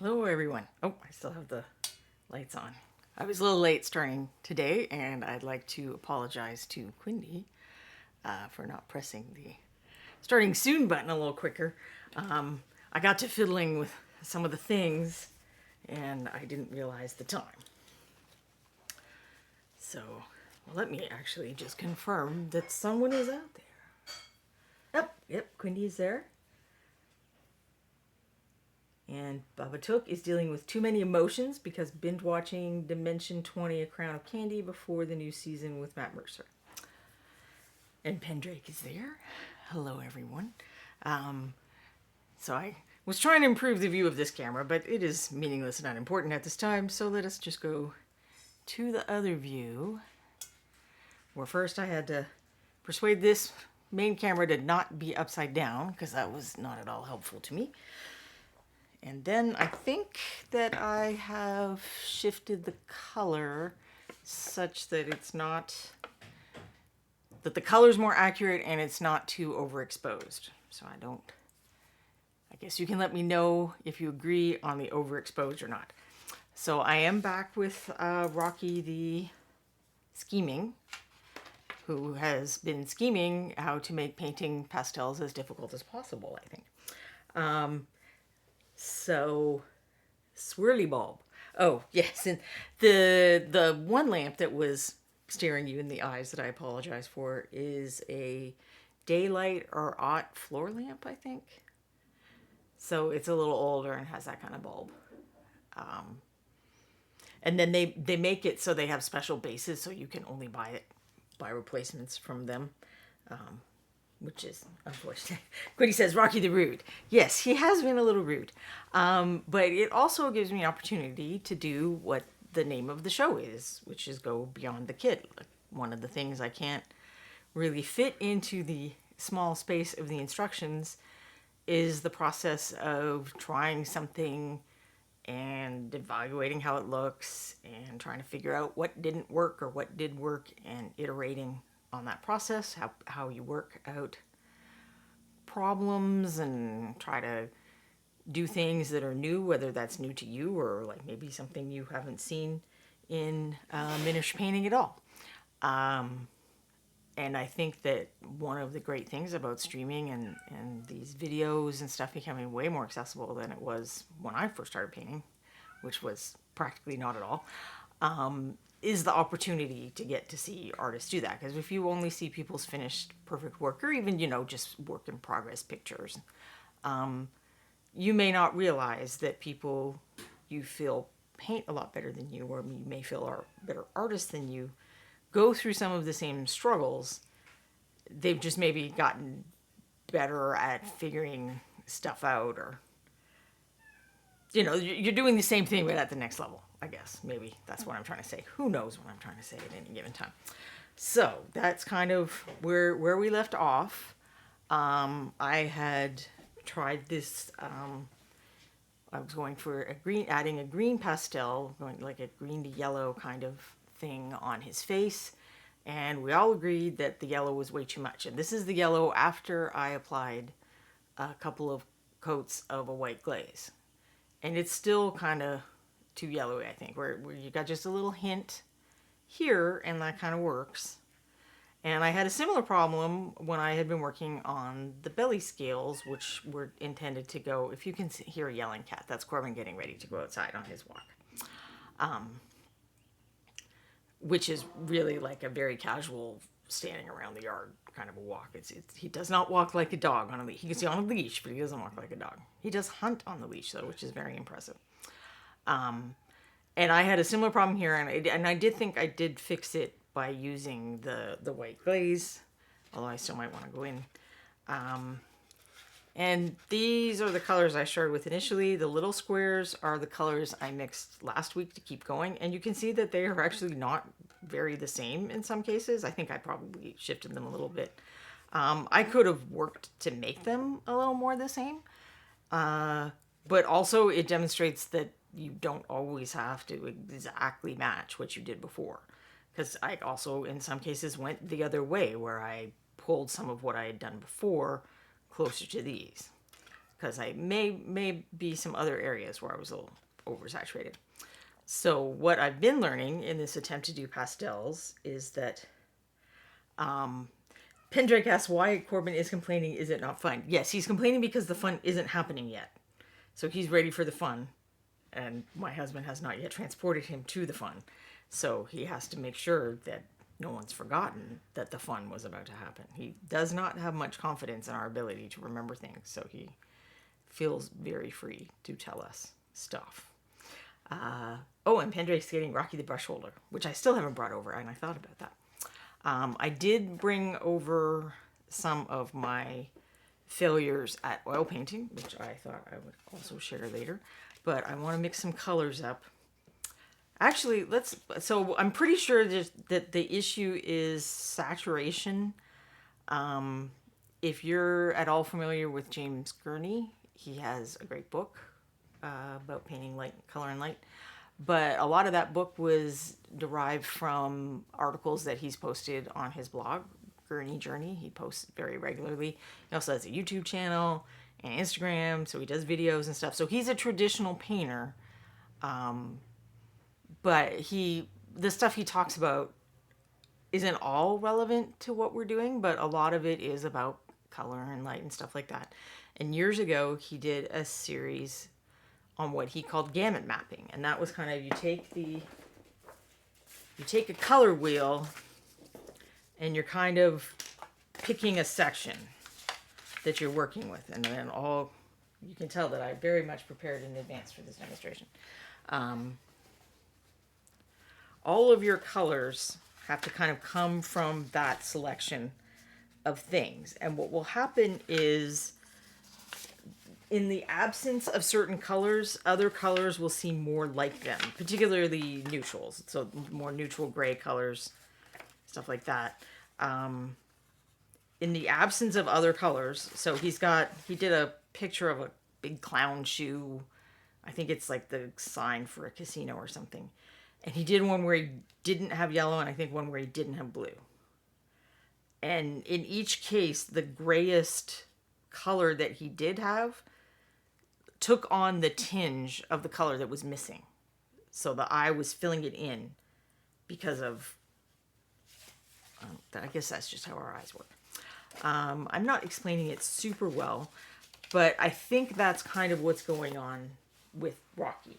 Hello everyone. Oh, I still have the lights on. I was a little late starting today, and I'd like to apologize to Quindy for not pressing the starting soon button a little quicker. I got to fiddling with some of the things, and I didn't realize the time. So, let me actually just confirm that someone is out there. Yep, Quindy is there. And Babatuk is dealing with too many emotions because binge watching Dimension 20 A Crown of Candy before the new season with Matt Mercer. And Pendrake is there. Hello, everyone. So I was trying to improve the view of this camera, but it is meaningless and unimportant at this time. So let us just go to the other view, where first I had to persuade this main camera to not be upside down, because that was not at all helpful to me. And then I think that I have shifted the color such that it's not, that the color's more accurate and it's not too overexposed. So I guess you can let me know if you agree on the overexposed or not. So I am back with Rocky the Scheming, who has been scheming how to make painting pastels as difficult as possible, I think. So, swirly bulb. Oh, yes, and the one lamp that was staring you in the eyes that I apologize for is a daylight or aught floor lamp, I think. So it's a little older and has that kind of bulb. And then they make it so they have special bases, so you can only buy replacements from them. Which is unfortunate. Quiddy says, Rocky the Rude. Yes, he has been a little rude. But it also gives me an opportunity to do what the name of the show is, which is go beyond the kid. Like, one of the things I can't really fit into the small space of the instructions is the process of trying something and evaluating how it looks and trying to figure out what didn't work or what did work and iterating on that process, how you work out problems and try to do things that are new, whether that's new to you or like maybe something you haven't seen in miniature painting at all. And I think that one of the great things about streaming and these videos and stuff becoming way more accessible than it was when I first started painting, which was practically not at all, is the opportunity to get to see artists do that. Because if you only see people's finished perfect work, or even, just work in progress pictures, you may not realize that people you feel paint a lot better than you, or you may feel are better artists than you, go through some of the same struggles. They've just maybe gotten better at figuring stuff out, or, you're doing the same thing but at the next level. I guess maybe that's what I'm trying to say. Who knows what I'm trying to say at any given time. So that's kind of where we left off. I had tried this. I was going for adding a green pastel, going like a green to yellow kind of thing on his face, and we all agreed that the yellow was way too much. And this is the yellow after I applied a couple of coats of a white glaze, and it's still kind of too yellowy, I think, where you got just a little hint here, and that kind of works. And I had a similar problem when I had been working on the belly scales, which were intended to go, if you can hear a yelling cat, that's Corbin getting ready to go outside on his walk. Which is really like a very casual standing around the yard kind of a walk. He does not walk like a dog on a leash. He can see on a leash, but he doesn't walk like a dog. He does hunt on the leash, though, which is very impressive. And I had a similar problem here, and I did think I did fix it by using the white glaze, although I still might want to go in. And these are the colors I started with initially. The little squares are the colors I mixed last week to keep going, and you can see that they are actually not very the same in some cases. I think I probably shifted them a little bit. I could have worked to make them a little more the same, but also it demonstrates that you don't always have to exactly match what you did before. Because I also, in some cases, went the other way, where I pulled some of what I had done before closer to these. because I may be some other areas where I was a little oversaturated. So what I've been learning in this attempt to do pastels is that Pendrake asks why Corbin is complaining, is it not fun? Yes, he's complaining because the fun isn't happening yet. So he's ready for the fun, and my husband has not yet transported him to the fun. So he has to make sure that no one's forgotten that the fun was about to happen. He does not have much confidence in our ability to remember things, so he feels very free to tell us stuff. And Pendrake's getting Rocky the brush holder, which I still haven't brought over, and I thought about that. I did bring over some of my failures at oil painting, which I thought I would also share later, but I want to mix some colors up. Actually, so I'm pretty sure that the issue is saturation. If you're at all familiar with James Gurney, he has a great book about painting light, color and light. But a lot of that book was derived from articles that he's posted on his blog, Gurney Journey. He posts very regularly. He also has a YouTube channel and Instagram, so he does videos and stuff. So he's a traditional painter, but the stuff he talks about isn't all relevant to what we're doing, but a lot of it is about color and light and stuff like that. And years ago, he did a series on what he called gamut mapping, and that was kind of you take a color wheel and you're kind of picking a section that you're working with, and then you can tell that I very much prepared in advance for this demonstration. All of your colors have to kind of come from that selection of things, and what will happen is, in the absence of certain colors, other colors will seem more like them, particularly neutrals. So more neutral gray colors, stuff like that. In the absence of other colors, so he did a picture of a big clown shoe. I think it's like the sign for a casino or something. And he did one where he didn't have yellow, and I think one where he didn't have blue. And in each case, the grayest color that he did have took on the tinge of the color that was missing. So the eye was filling it in because of, I guess that's just how our eyes work. I'm not explaining it super well, but I think that's kind of what's going on with Rocky,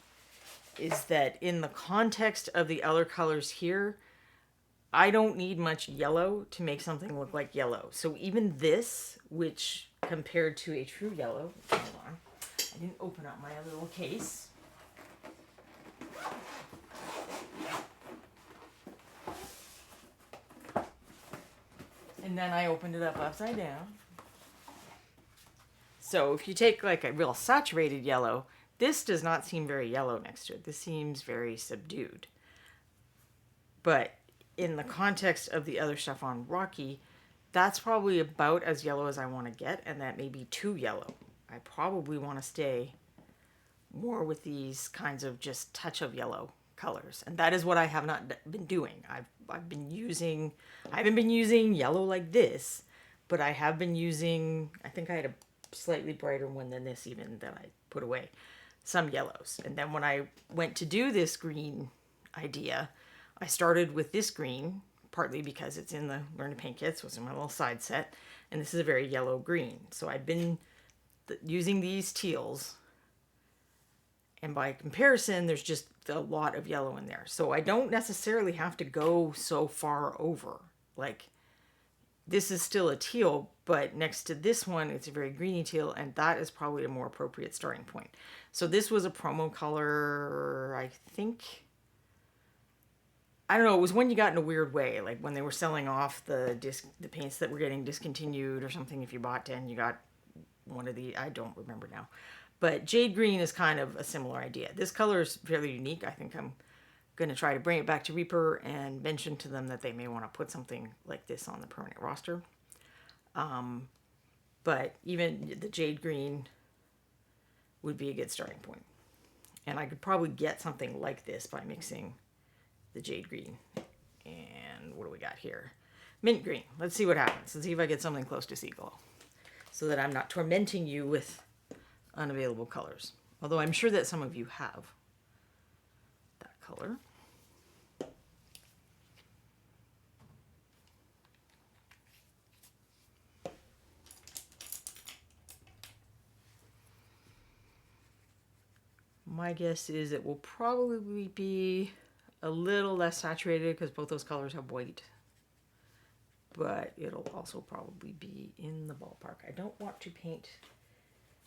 is that in the context of the other colors here, I don't need much yellow to make something look like yellow. So even this, which compared to a true yellow, hold on, I didn't open up my little case. And then I opened it up upside down. So if you take like a real saturated yellow, this does not seem very yellow next to it. This seems very subdued. But in the context of the other stuff on Rocky, that's probably about as yellow as I want to get, and that may be too yellow. I probably want to stay more with these kinds of just touch of yellow colors, and that is what I have not been doing. I haven't been using yellow like this, but I have been using, I think I had a slightly brighter one than this even that I put away, some yellows. And then when I went to do this green idea, I started with this green, partly because it's in the Learn to Paint kits, was in my little side set, and this is a very yellow green. So I've been using these teals, and by comparison, there's just a lot of yellow in there. So I don't necessarily have to go so far over. Like, this is still a teal, but next to this one, it's a very greeny teal, and that is probably a more appropriate starting point. So this was a promo color, I think. I don't know, it was when you got in a weird way, like when they were selling off the paints that were getting discontinued or something. If you bought 10, you got one of the, I don't remember now. But jade green is kind of a similar idea. This color is fairly unique. I think I'm going to try to bring it back to Reaper and mention to them that they may want to put something like this on the permanent roster. But even the jade green would be a good starting point. And I could probably get something like this by mixing the jade green. And what do we got here? Mint green. Let's see what happens. Let's see if I get something close to sea glow, so that I'm not tormenting you with unavailable colors. Although I'm sure that some of you have that color. My guess is it will probably be a little less saturated because both those colors have white. But it'll also probably be in the ballpark. I don't want to paint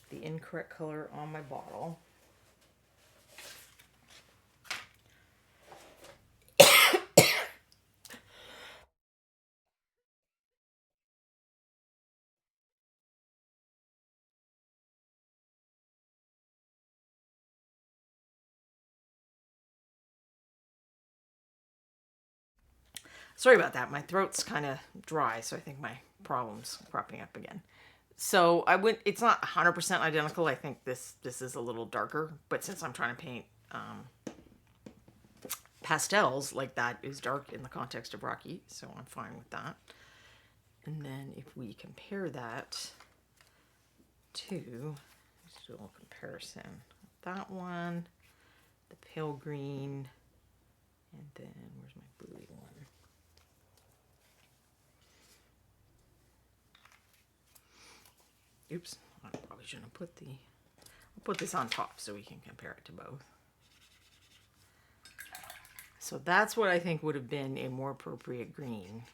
the incorrect color on my bottle. Sorry about that. My throat's kind of dry, so I think my problem's cropping up again. So it's not 100% identical. I think this is a little darker, but since I'm trying to paint pastels, like that is dark in the context of Rocky, so I'm fine with that. And then if we compare that to, let's do a little comparison. That one, the pale green, and then where's my bluey one? Oops, I probably shouldn't have I'll put this on top so we can compare it to both. So that's what I think would have been a more appropriate green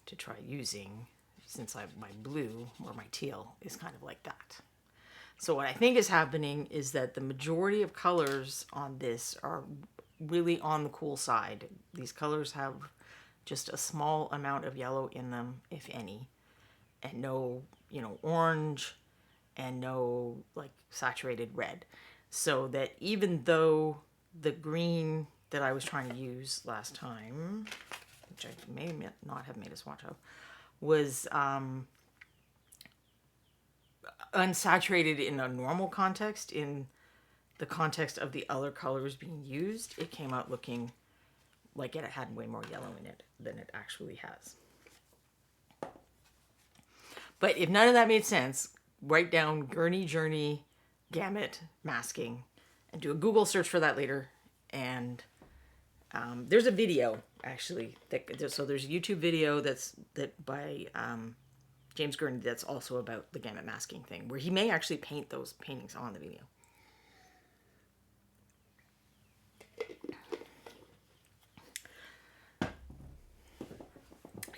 to try using, since my blue or my teal is kind of like that. So what I think is happening is that the majority of colors on this are really on the cool side. These colors have just a small amount of yellow in them, if any, and no, orange, and no like saturated red. So that even though the green that I was trying to use last time, which I may not have made a swatch of, was unsaturated in a normal context, in the context of the other colors being used, it came out looking like it had way more yellow in it than it actually has. But if none of that made sense, write down Gurney Journey Gamut masking and do a Google search for that later. And there's a video actually so there's a YouTube video that by James Gurney that's also about the gamut masking thing, where he may actually paint those paintings on the video.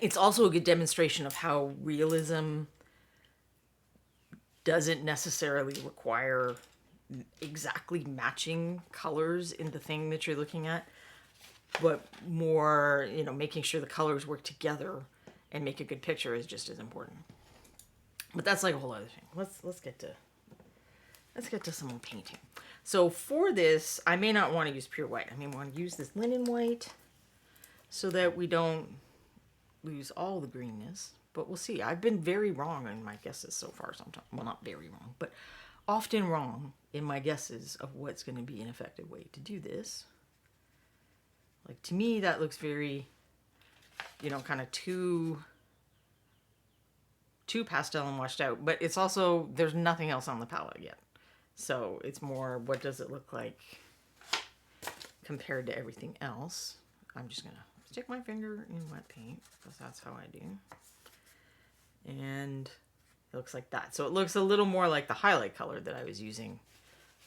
It's also a good demonstration of how realism doesn't necessarily require exactly matching colors in the thing that you're looking at, but more, making sure the colors work together and make a good picture is just as important. But that's like a whole other thing. Let's get to some more painting. So for this, I may not want to use pure white. I may want to use this linen white so that we don't lose all the greenness. But we'll see. I've been very wrong in my guesses so far sometimes. Well, not very wrong, but often wrong in my guesses of what's going to be an effective way to do this. Like, to me, that looks very, kind of too pastel and washed out. But it's also, there's nothing else on the palette yet. So it's more, what does it look like compared to everything else? I'm just going to stick my finger in wet paint, because that's how I do. And it looks like that. So it looks a little more like the highlight color that I was using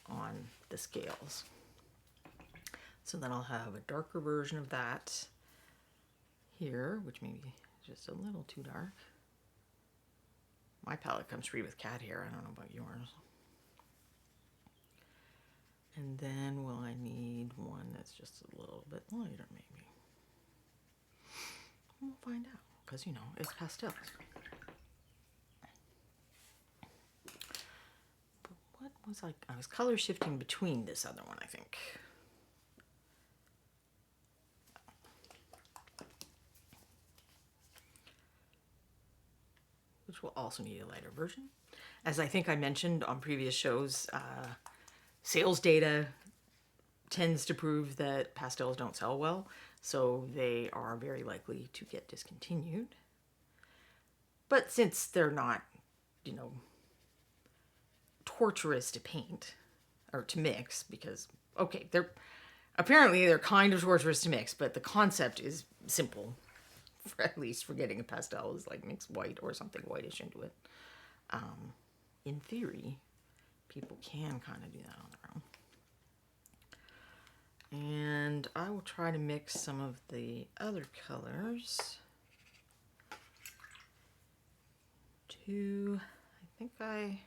on the scales. So then I'll have a darker version of that here, which may be just a little too dark. My palette comes free with cat hair. I don't know about yours. And then will I need one that's just a little bit lighter, maybe? We'll find out, because, it's pastels. But what was I was color shifting between this other one, I think. Which will also need a lighter version. As I think I mentioned on previous shows, sales data tends to prove that pastels don't sell well, so they are very likely to get discontinued. But since they're not, torturous to paint or to mix because, okay, they're kind of torturous to mix, but the concept is simple. For at least for getting a pastel is like mix white or something whitish into it. In theory, people can kind of do that on their own. And I will try to mix some of the other colors to, I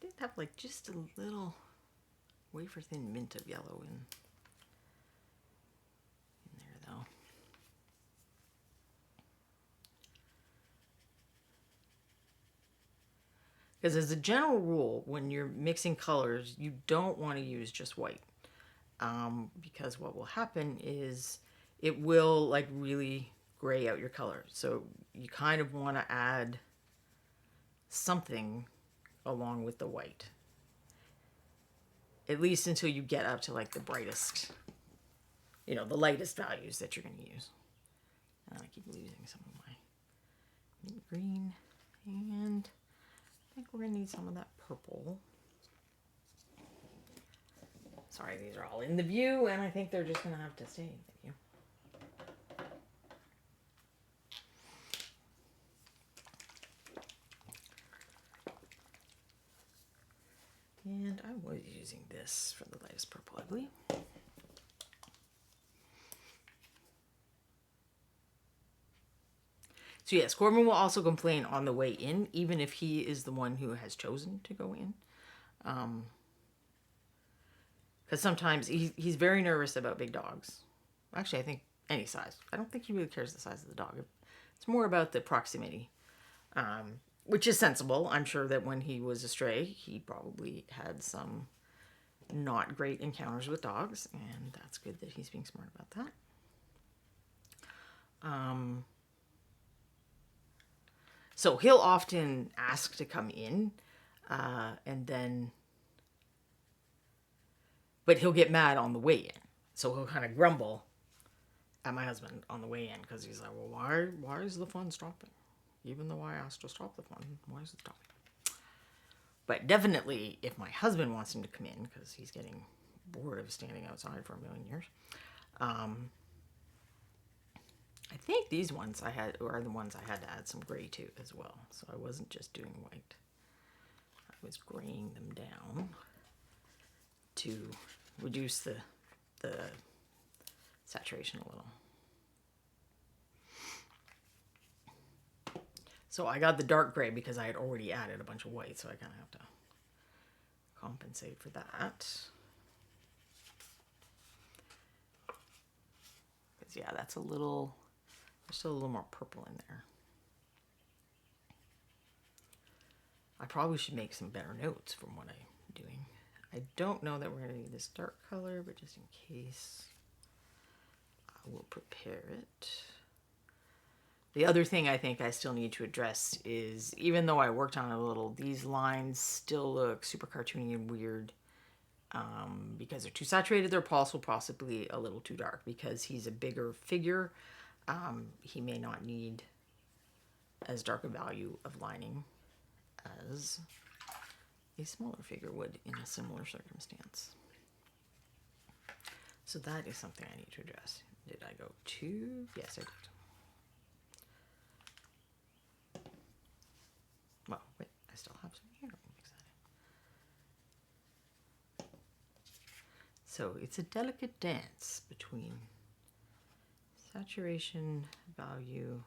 did have like just a little wafer thin mint of yellow in there though. Because as a general rule, when you're mixing colors, you don't want to use just white. Because what will happen is it will like really gray out your color. So you kind of want to add something along with the white. At least until you get up to like the brightest, the lightest values that you're going to use. And I keep losing some of my mint green. And I think we're going to need some of that purple. Sorry, these are all in the view, and I think they're just going to have to stay in the view. And I was using this for the lightest purple, I believe. So yes, Corbin will also complain on the way in, even if he is the one who has chosen to go in. Because sometimes he's very nervous about big dogs. Actually, I think any size. I don't think he really cares the size of the dog. It's more about the proximity, which is sensible. I'm sure that when he was a stray, he probably had some not great encounters with dogs, and that's good that he's being smart about that. So he'll often ask to come in, but he'll get mad on the way in. So he'll kind of grumble at my husband on the way in because he's like, well, why is the fun stopping? Even though I asked to stop the fun, why is it stopping? But definitely, if my husband wants him to come in because he's getting bored of standing outside for a million years, I think these ones are the ones I had to add some gray to as well. So I wasn't just doing white. I was graying them down to reduce the saturation a little. So I got the dark gray because I had already added a bunch of white, so I kind of have to compensate for that. Because yeah, that's there's still a little more purple in there. I probably should make some better notes from what I'm doing. I don't know that we're going to need this dark color, but just in case, I will prepare it. The other thing I think I still need to address is, even though I worked on it a little, these lines still look super cartoony and weird because they're too saturated. Their pulse will possibly a little too dark because he's a bigger figure. He may not need as dark a value of lining as a smaller figure would in a similar circumstance. So that is something I need to address. Did I go too? Yes, I did. Well, wait, I still have some here. Mix that in. So it's a delicate dance between saturation, value,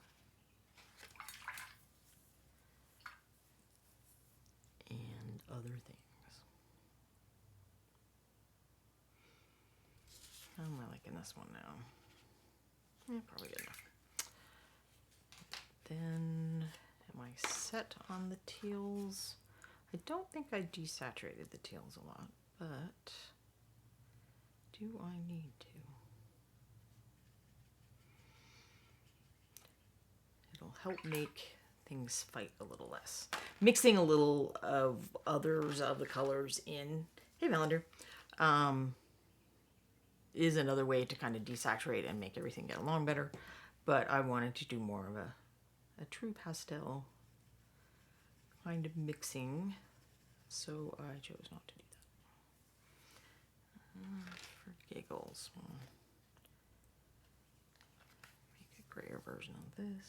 and other things. How am I liking this one now? Yeah, probably good enough. Then, am I set on the teals? I don't think I desaturated the teals a lot, but do I need to? It'll help make things fight a little less. Mixing a little of others of the colors in, hey Melander, is another way to kind of desaturate and make everything get along better. But I wanted to do more of a true pastel kind of mixing So I chose not to do that. For giggles, make a grayer version of this.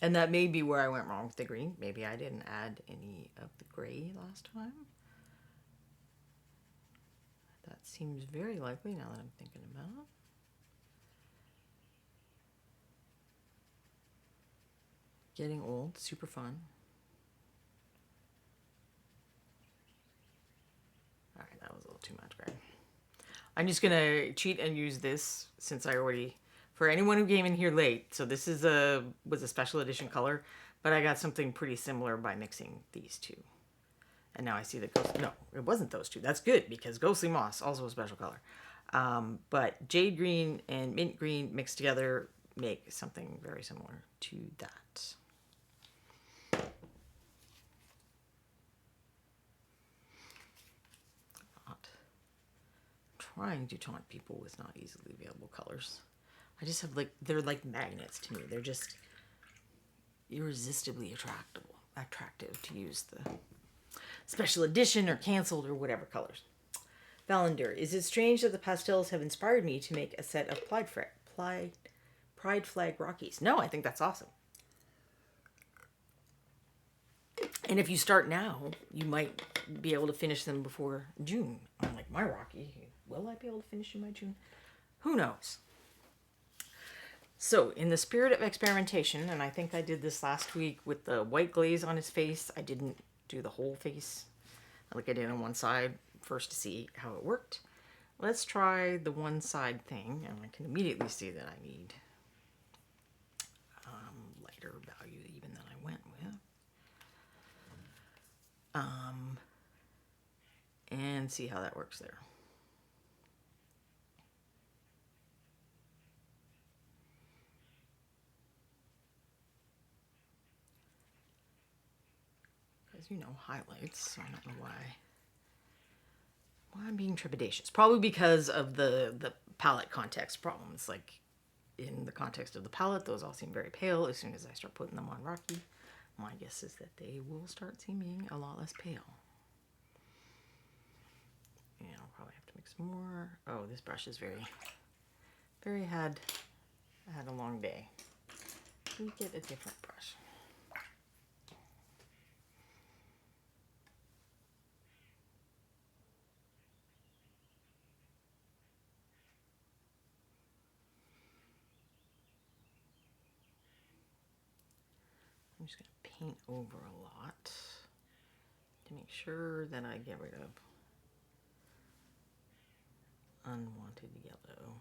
And that may be where I went wrong with the green. Maybe I didn't add any of the gray last time. That seems very likely now that I'm thinking about it. Getting old, super fun. Alright, that was a little too much gray. I'm just gonna cheat and use this since I already, for anyone who came in here late, so this is was a special edition color, but I got something pretty similar by mixing these two. And now I see that no, it wasn't those two. That's good because Ghostly Moss, also a special color. But Jade Green and Mint Green mixed together make something very similar to that. Trying to taunt people with not easily available colors. I just have they're like magnets to me. They're just irresistibly attractive to use the special edition or canceled or whatever colors. Valander, is it strange that the pastels have inspired me to make a set of Pride Flag Rockies? No, I think that's awesome. And if you start now, you might be able to finish them before June. Unlike my Rocky. Will I be able to finish in my June? Who knows? So, in the spirit of experimentation, and I think I did this last week with the white glaze on his face. I didn't do the whole face. Like I did on one side first to see how it worked. Let's try the one side thing, and I can immediately see that I need lighter value even than I went with. And see how that works there. Because, highlights, so I don't know why I'm being trepidatious. Probably because of the palette context problems. Like, in the context of the palette, those all seem very pale. As soon as I start putting them on Rocky, my guess is that they will start seeming a lot less pale. And I'll probably have to mix more. Oh, this brush is I had a long day. Let me get a different brush. I'm just going to paint over a lot to make sure that I get rid of unwanted yellow.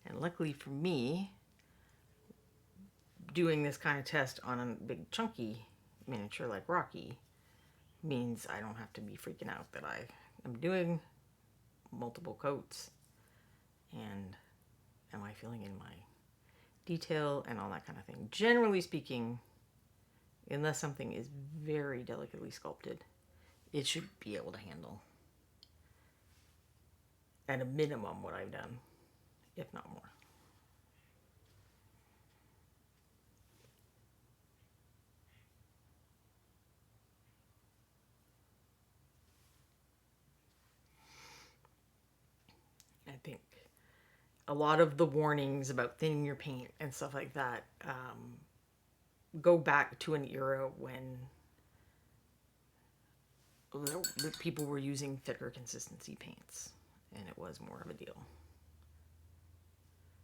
And luckily for me, doing this kind of test on a big chunky miniature like Rocky means I don't have to be freaking out that I am doing multiple coats and am I filling in my detail and all that kind of thing. Generally speaking, unless something is very delicately sculpted, it should be able to handle at a minimum what I've done, if not more. I think a lot of the warnings about thinning your paint and stuff like that go back to an era when people were using thicker consistency paints and it was more of a deal.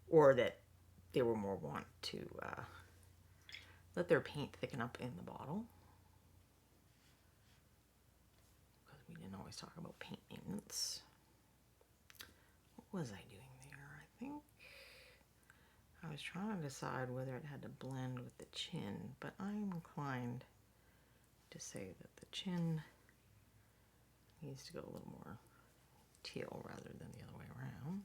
Or that they were more wont to let their paint thicken up in the bottle. Because we didn't always talk about paint maintenance. What was I doing there? I think I was trying to decide whether it had to blend with the chin, but I'm inclined to say that the chin needs to go a little more teal rather than the other way around.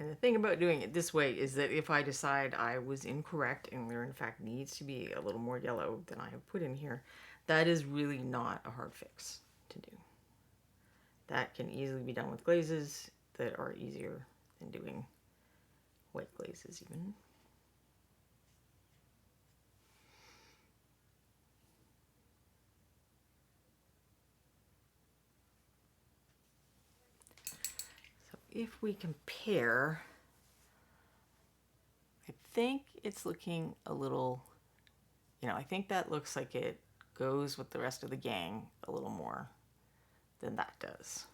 And the thing about doing it this way is that if I decide I was incorrect and there in fact needs to be a little more yellow than I have put in here, that is really not a hard fix to do. That can easily be done with glazes that are easier than doing white glazes even. So if we compare, I think it's looking a little, I think that looks like it goes with the rest of the gang a little more than that does.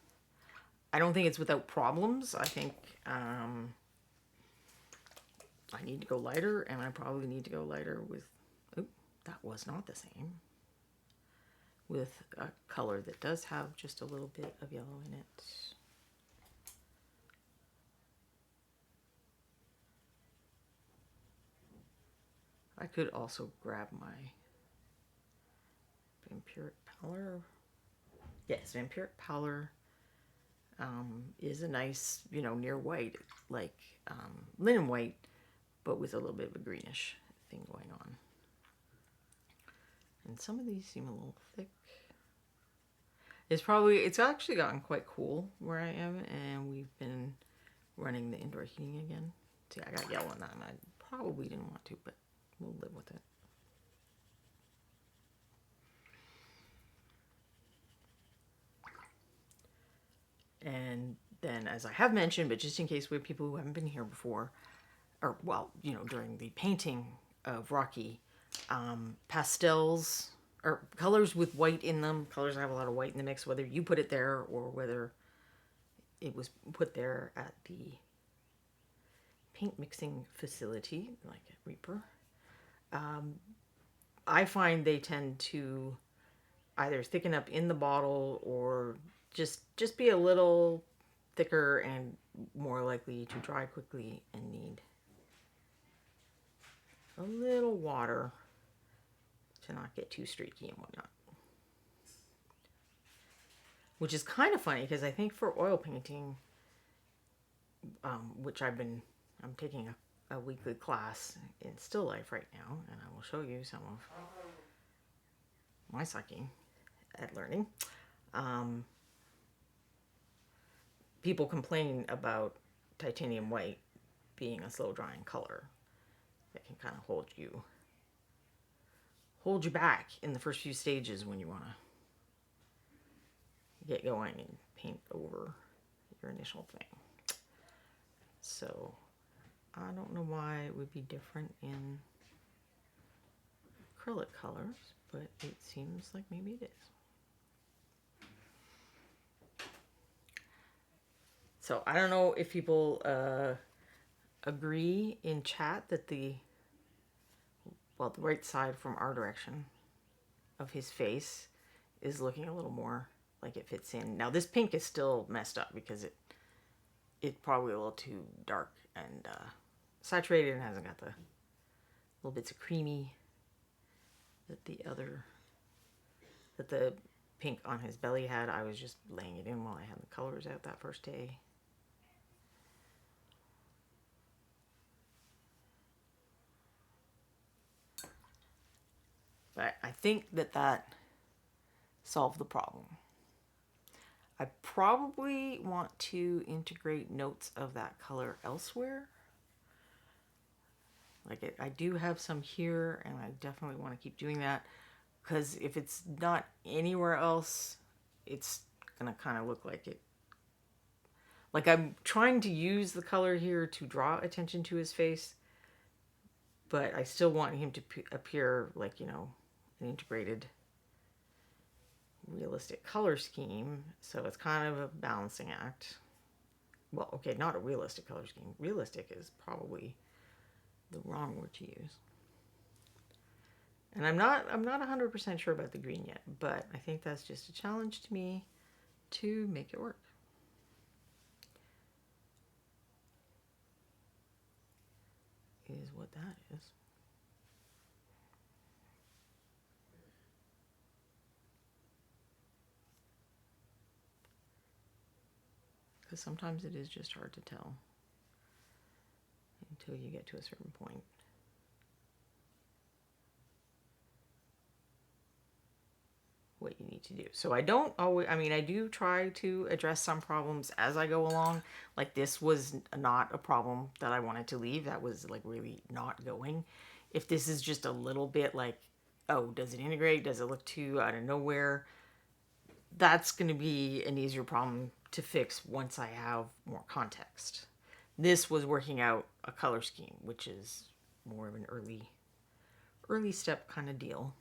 I don't think it's without problems. I think I need to go lighter, and I probably need to go lighter with, oh, that was not the same, with a color that does have just a little bit of yellow in it. I could also grab my Vampiric Pallor. Yes, Vampiric Pallor is a nice, near white, like linen white, but with a little bit of a greenish thing going on. And some of these seem a little thick. It's actually gotten quite cool where I am, and we've been running the indoor heating again. See, I got yellow on that, and I probably didn't want to, but we'll live with it. And then, as I have mentioned, but just in case we have people who haven't been here before, or, well, during the painting of Rocky, pastels, or colors with white in them, colors that have a lot of white in the mix, whether you put it there or whether it was put there at the paint mixing facility, like at Reaper, I find they tend to either thicken up in the bottle or just be a little thicker and more likely to dry quickly and need a little water to not get too streaky and whatnot. Which is kind of funny because I think for oil painting, which I'm taking a weekly class in still life right now, and I will show you some of my sucking at learning. People complain about titanium white being a slow drying color that can kind of hold you back in the first few stages when you want to get going and paint over your initial thing. So I don't know why it would be different in acrylic colors, but it seems like maybe it is. So I don't know if people agree in chat that the right side from our direction of his face is looking a little more like it fits in. Now this pink is still messed up because it's probably a little too dark and saturated and hasn't got the little bits of creamy that the pink on his belly had. I was just laying it in while I had the colors out that first day. But I think that solved the problem. I probably want to integrate notes of that color elsewhere. Like I do have some here, and I definitely want to keep doing that, because if it's not anywhere else, it's gonna kind of look like it. Like I'm trying to use the color here to draw attention to his face, but I still want him to appear like, an integrated, realistic color scheme. So it's kind of a balancing act. Well, okay, not a realistic color scheme. Realistic is probably the wrong word to use. And I'm not 100% sure about the green yet, but I think that's just a challenge to me to make it work. Is what that is. Because sometimes it is just hard to tell. till you get to a certain point. What you need to do. So I don't always, I mean, I do try to address some problems as I go along. Like this was not a problem that I wanted to leave. That was like really not going. If this is just a little bit like, oh, does it integrate? Does it look too out of nowhere? That's going to be an easier problem to fix once I have more context. This was working out a color scheme, which is more of an early step kind of deal.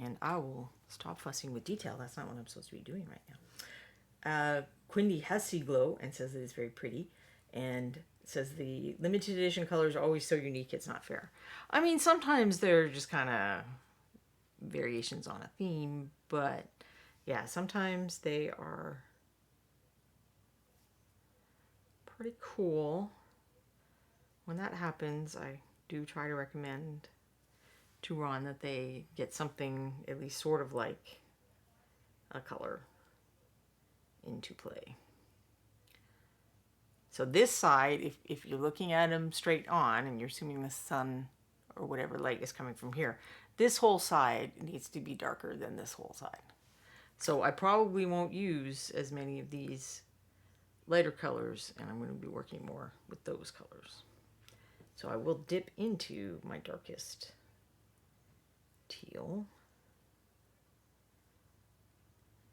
And I will stop fussing with detail. That's not what I'm supposed to be doing right now. Quindy has Sea Glow and says that it's very pretty. And says the limited edition colors are always so unique, it's not fair. I mean, sometimes they're just kind of variations on a theme. But yeah, sometimes they are pretty cool. When that happens, I do try to recommend to Ron that they get something at least sort of like a color into play. So this side, if you're looking at them straight on and you're assuming the sun or whatever light is coming from here, this whole side needs to be darker than this whole side. So I probably won't use as many of these lighter colors, and I'm going to be working more with those colors. So I will dip into my darkest teal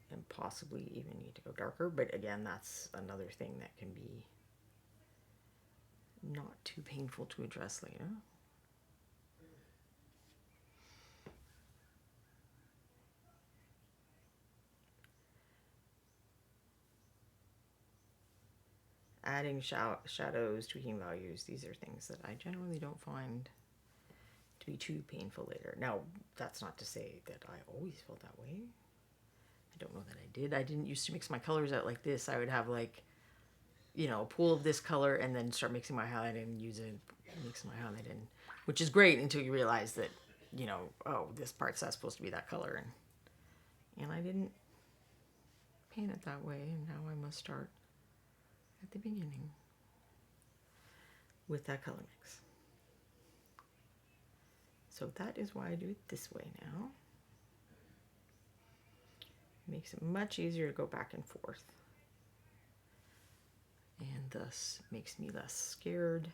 and possibly even need to go darker, but again, that's another thing that can be not too painful to address later. Adding shadows, tweaking values, these are things that I generally don't find to be too painful later. Now, that's not to say that I always felt that way. I don't know that I did. I didn't used to mix my colors out like this. I would have like, you know, a pool of this color and then start mixing my highlight and mix my highlight in, which is great until you realize that, you know, oh, this part's not supposed to be that color. And I didn't paint it that way, and now I must start at the beginning with that color mix. So that is why I do it this way now. It makes it much easier to go back and forth, and thus makes me less scared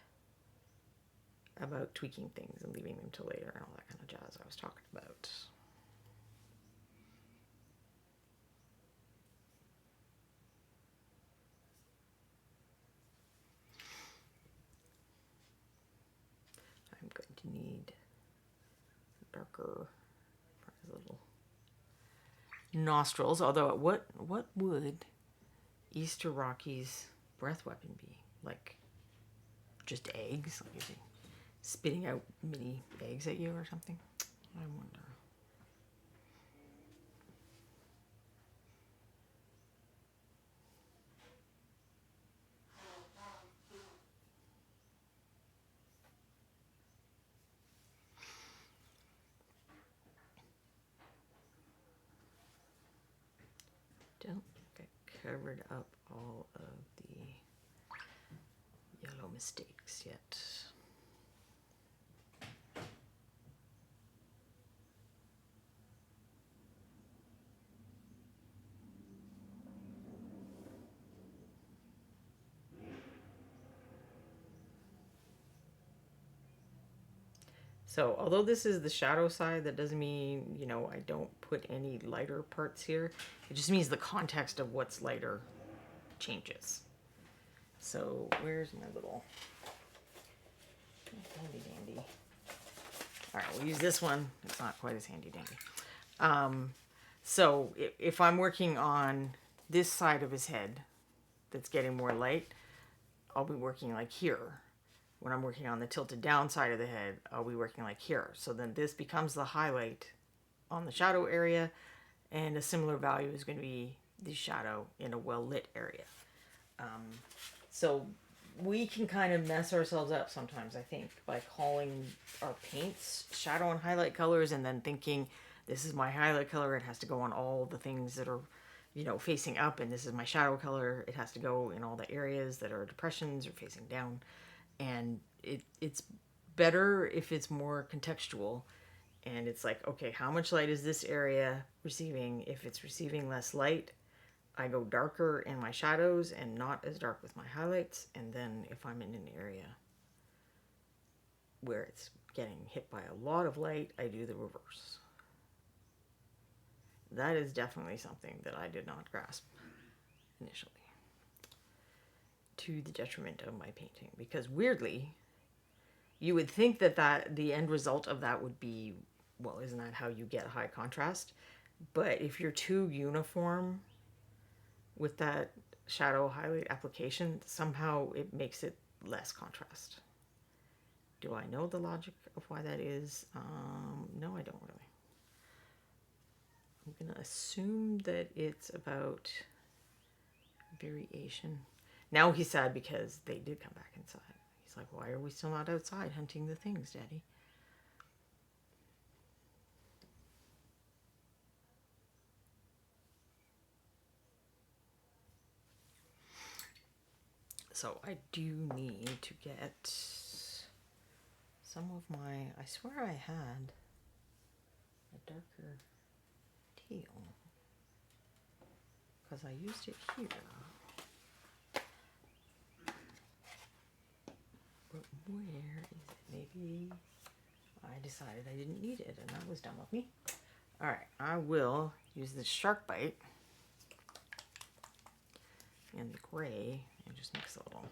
about tweaking things and leaving them till later and all that kind of jazz I was talking about. I'm going to need darker for his little nostrils. Although, what would Easter Rocky's breath weapon be? Like just eggs? Like is he spitting out mini eggs at you or something? I wonder. Don't get covered up all of the yellow mistakes yet. So although this is the shadow side, that doesn't mean, you know, I don't put any lighter parts here. It just means the context of what's lighter changes. So where's my little handy dandy? All right, we'll use this one. It's not quite as handy dandy. So if I'm working on this side of his head that's getting more light, I'll be working like here. When I'm working on the tilted down side of the head, I'll be working like here. So then this becomes the highlight on the shadow area, and a similar value is going to be the shadow in a well-lit area. So we can kind of mess ourselves up sometimes, I think, by calling our paints shadow and highlight colors and then thinking, this is my highlight color, it has to go on all the things that are, facing up, and this is my shadow color, it has to go in all the areas that are depressions or facing down. And it's better if it's more contextual, and it's like, okay, how much light is this area receiving? If it's receiving less light, I go darker in my shadows and not as dark with my highlights. And then if I'm in an area where it's getting hit by a lot of light, I do the reverse. That is definitely something that I did not grasp initially, to the detriment of my painting. Because weirdly, you would think that the end result of that would be, well, isn't that how you get high contrast? But if you're too uniform with that shadow highlight application, somehow it makes it less contrast. Do I know the logic of why that is? No, I don't really. I'm going to assume that it's about variation. Now he's sad because they did come back inside. He's like, why are we still not outside hunting the things, Daddy? So I do need to get some of my, I swear I had a darker teal, because I used it here. But where is it? Maybe I decided I didn't need it, and that was dumb of me. Alright, I will use this shark bite and the gray and just mix a little.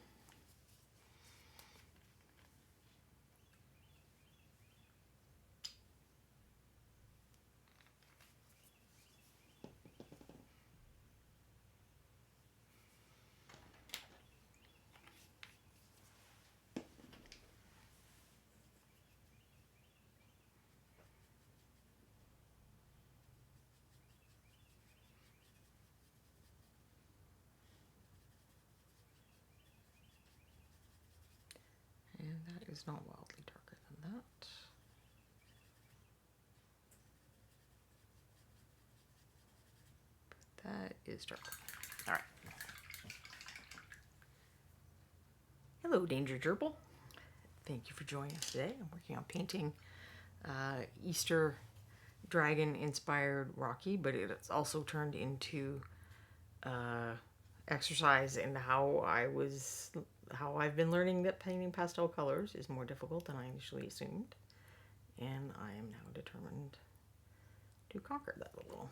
And that is not wildly darker than that. But that is darker. All right. Hello, Danger Gerbil. Thank you for joining us today. I'm working on painting Easter dragon inspired Rocky, but it's also turned into exercise in how I've been learning that painting pastel colors is more difficult than I initially assumed, and I am now determined to conquer that a little.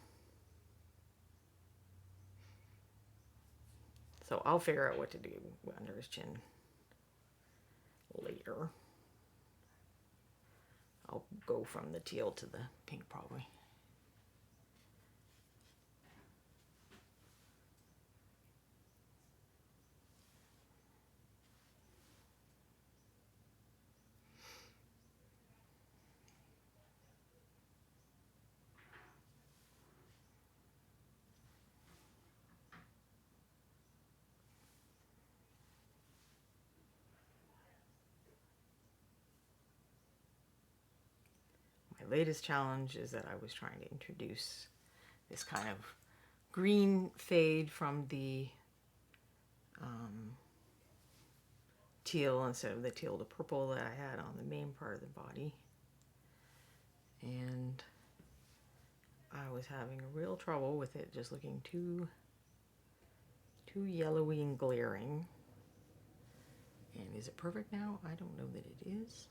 So I'll figure out what to do under his chin later. I'll go from the teal to the pink probably. My latest challenge is that I was trying to introduce this kind of green fade from the teal instead of the teal to purple that I had on the main part of the body. And I was having a real trouble with it just looking too yellowy and glaring. And is it perfect now? I don't know that it is.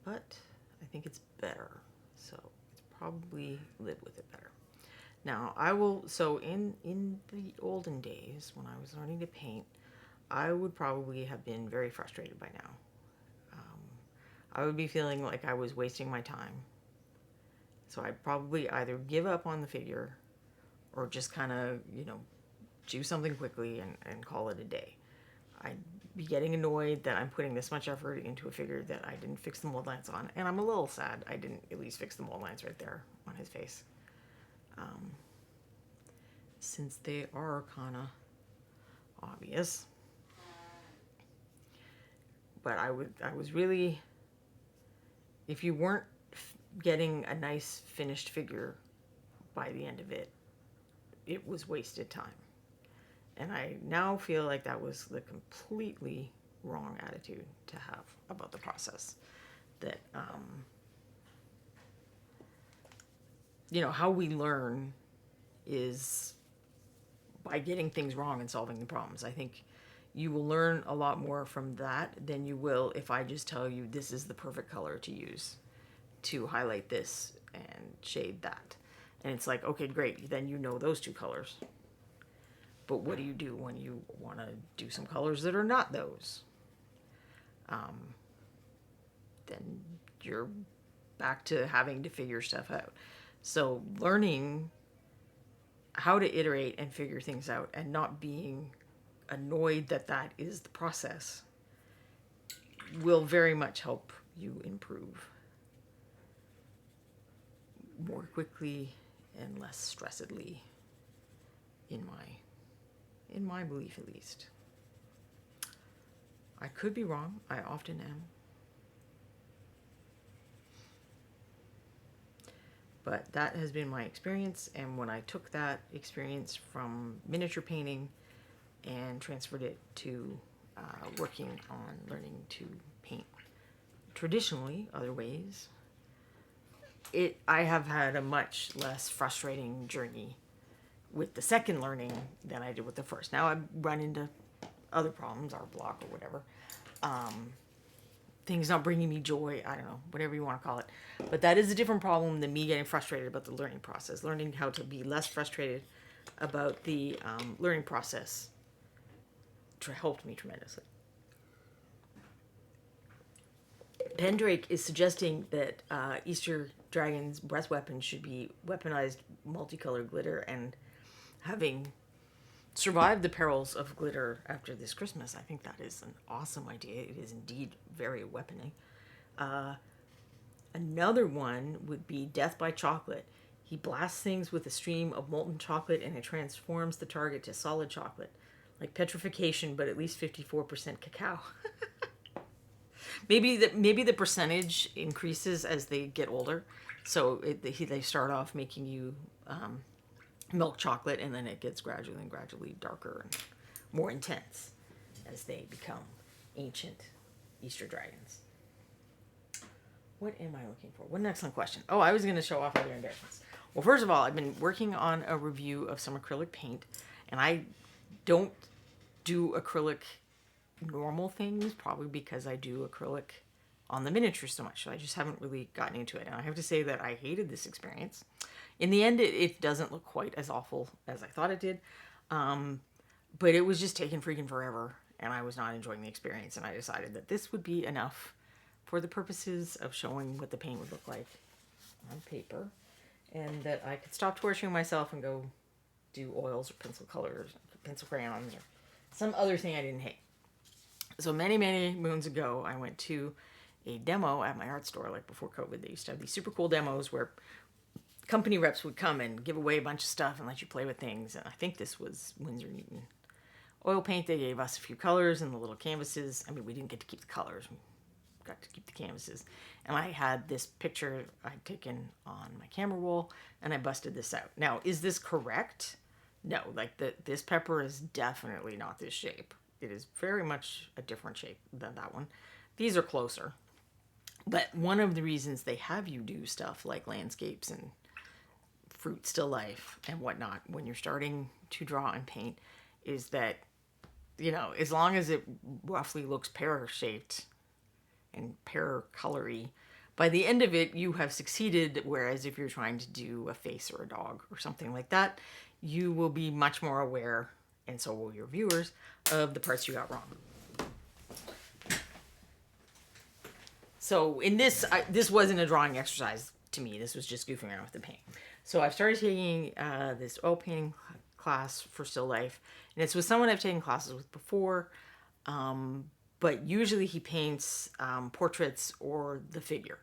But I think it's better. So it's probably live with it better. Now I will, so in the olden days when I was learning to paint, I would probably have been very frustrated by now. I would be feeling like I was wasting my time. So I'd probably either give up on the figure or just kind of, do something quickly and call it a day. I'd be getting annoyed that I'm putting this much effort into a figure that I didn't fix the mold lines on. And I'm a little sad I didn't at least fix the mold lines right there on his face. Since they are kind of obvious. but I was really, if you weren't getting a nice finished figure by the end of it, it was wasted time. And I now feel like that was the completely wrong attitude to have about the process. That, how we learn is by getting things wrong and solving the problems. I think you will learn a lot more from that than you will if I just tell you this is the perfect color to use to highlight this and shade that. And it's like, okay, great, then you know those two colors. But what do you do when you want to do some colors that are not those? Then you're back to having to figure stuff out. So learning how to iterate and figure things out and not being annoyed that that is the process will very much help you improve more quickly and less stressedly, in my belief at least. I could be wrong. I often am. But that has been my experience, and when I took that experience from miniature painting and transferred it to working on learning to paint traditionally, other ways, I have had a much less frustrating journey with the second learning than I did with the first. Now I've run into other problems, our block or whatever. Things not bringing me joy, I don't know, whatever you want to call it. But that is a different problem than me getting frustrated about the learning process. Learning how to be less frustrated about the learning process helped me tremendously. Pendrake is suggesting that Easter Dragon's breath weapon should be weaponized multicolored glitter, and having survived the perils of glitter after this Christmas, I think that is an awesome idea. It is indeed very weaponing. Another one would be Death by Chocolate. He blasts things with a stream of molten chocolate and it transforms the target to solid chocolate. Like petrification, but at least 54% cacao. Maybe the percentage increases as they get older. So they start off making you milk chocolate, and then it gets gradually darker and more intense as they become ancient Easter dragons. What am I looking for? What an excellent question. Oh, I was going to show off other embarrassments. Well, first of all, I've been working on a review of some acrylic paint, and I don't do acrylic normal things, probably because I do acrylic on the miniature so much. So I just haven't really gotten into it. And I have to say that I hated this experience. In the end, it doesn't look quite as awful as I thought it did. But it was just taking freaking forever, and I was not enjoying the experience. And I decided that this would be enough for the purposes of showing what the paint would look like on paper, and that I could stop torturing myself and go do oils or pencil colors, pencil crayons, or some other thing I didn't hate. So many, many moons ago, I went to a demo at my art store, like before COVID. They used to have these super cool demos where company reps would come and give away a bunch of stuff and let you play with things. And I think this was Winsor Newton oil paint. They gave us a few colors and the little canvases. I mean, we didn't get to keep the colors. We got to keep the canvases. And I had this picture I'd taken on my camera roll, and I busted this out. Now, is this correct? No, like this pepper is definitely not this shape. It is very much a different shape than that one. These are closer. But one of the reasons they have you do stuff like landscapes and fruit still life and whatnot when you're starting to draw and paint is that, as long as it roughly looks pear-shaped and pear-colory, by the end of it, you have succeeded. Whereas if you're trying to do a face or a dog or something like that, you will be much more aware, and so will your viewers, of the parts you got wrong. So in this, this wasn't a drawing exercise to me. This was just goofing around with the paint. So I've started taking this oil painting class for still life, and it's with someone I've taken classes with before, but usually he paints portraits or the figure.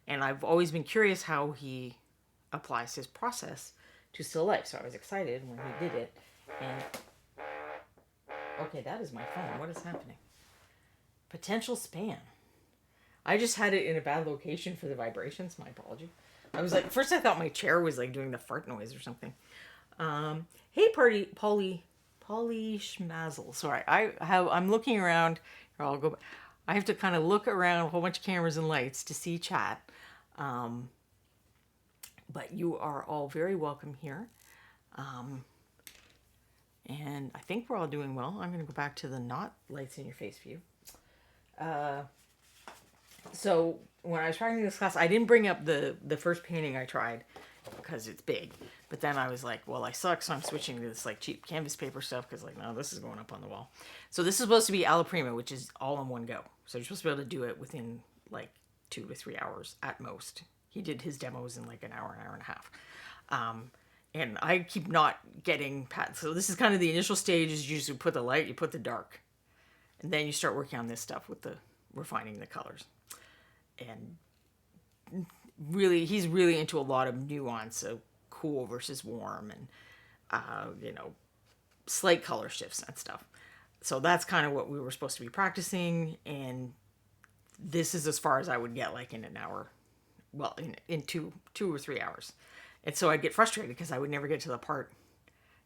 And I've always been curious how he applies his process to still life. So I was excited when he did it. And okay, that is my phone. What is happening? Potential span. I just had it in a bad location for the vibrations. My apology. I was like, first I thought my chair was like doing the fart noise or something. Hey, Polly Schmazel. Sorry, I'm looking around. Here, I'll go. I have to kind of look around a whole bunch of cameras and lights to see chat. But you are all very welcome here. And I think we're all doing well. I'm going to go back to the not lights in your face view. So when I was trying this class, I didn't bring up the first painting I tried because it's big. But then I was like, well, I suck, so I'm switching to this like cheap canvas paper stuff because like, no, this is going up on the wall. So this is supposed to be alla prima, which is all in one go. So you're supposed to be able to do it within like 2 to 3 hours at most. He did his demos in like an hour and a half. And I keep not getting patterns. So this is kind of the initial stage is you just put the light, you put the dark. And then you start working on this stuff with the refining the colors. And really, he's really into a lot of nuance of cool versus warm and, slight color shifts and stuff. So that's kind of what we were supposed to be practicing. And this is as far as I would get like in an hour. Well, in two or 3 hours. And so I'd get frustrated because I would never get to the part.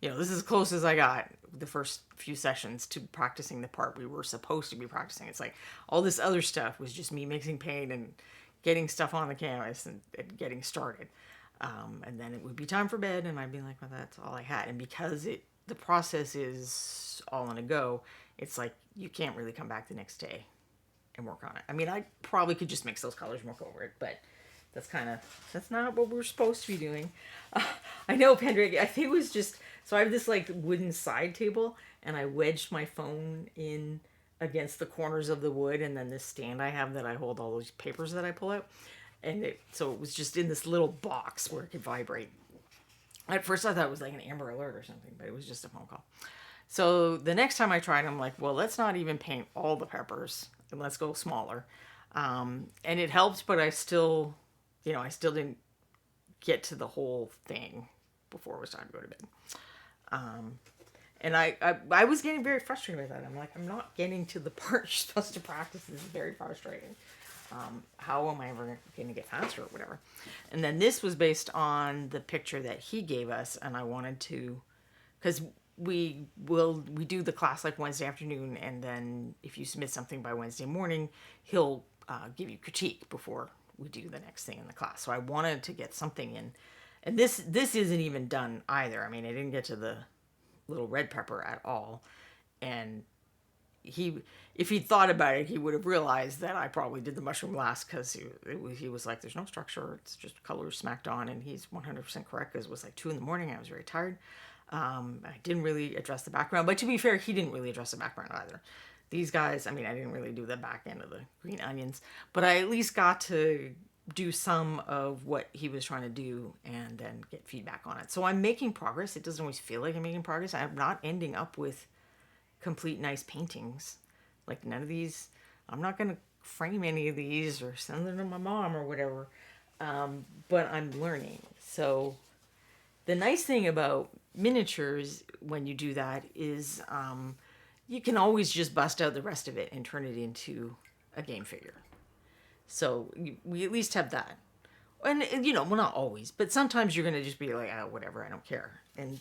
This is as close as I got the first few sessions to practicing the part we were supposed to be practicing. It's like all this other stuff was just me mixing paint and getting stuff on the canvas and getting started. And then it would be time for bed and I'd be like, well, that's all I had. And because the process is all in a go, it's like you can't really come back the next day and work on it. I mean, I probably could just mix those colors and work over it, but that's not what we're supposed to be doing. I know, Pendrake, I think it was just, so I have this like wooden side table and I wedged my phone in against the corners of the wood and then this stand I have that I hold all those papers that I pull out. And so it was just in this little box where it could vibrate. At first I thought it was like an Amber Alert or something, but it was just a phone call. So the next time I tried, I'm like, well, let's not even paint all the peppers and let's go smaller. And it helped, but I still didn't get to the whole thing before it was time to go to bed. And I was getting very frustrated with that. I'm like, I'm not getting to the part you're supposed to practice. This is very frustrating. How am I ever going to get faster or whatever? And then this was based on the picture that he gave us. And I wanted to, because we do the class like Wednesday afternoon. And then if you submit something by Wednesday morning, he'll give you critique before we do the next thing in the class. So I wanted to get something in. And this isn't even done either. I mean, I didn't get to the little red pepper at all. And if he'd thought about it, he would have realized that I probably did the mushroom last because he was like, there's no structure. It's just colors smacked on. And he's 100% correct because it was like 2 a.m. I was very tired. I didn't really address the background. But to be fair, he didn't really address the background either. These guys, I mean, I didn't really do the back end of the green onions. But I at least got to do some of what he was trying to do and then get feedback on it. So I'm making progress. It doesn't always feel like I'm making progress. I'm not ending up with complete nice paintings. Like none of these, I'm not going to frame any of these or send them to my mom or whatever. But I'm learning. So the nice thing about miniatures when you do that is you can always just bust out the rest of it and turn it into a game figure. So we at least have that. And well, not always, but sometimes you're going to just be like, oh, whatever, I don't care. And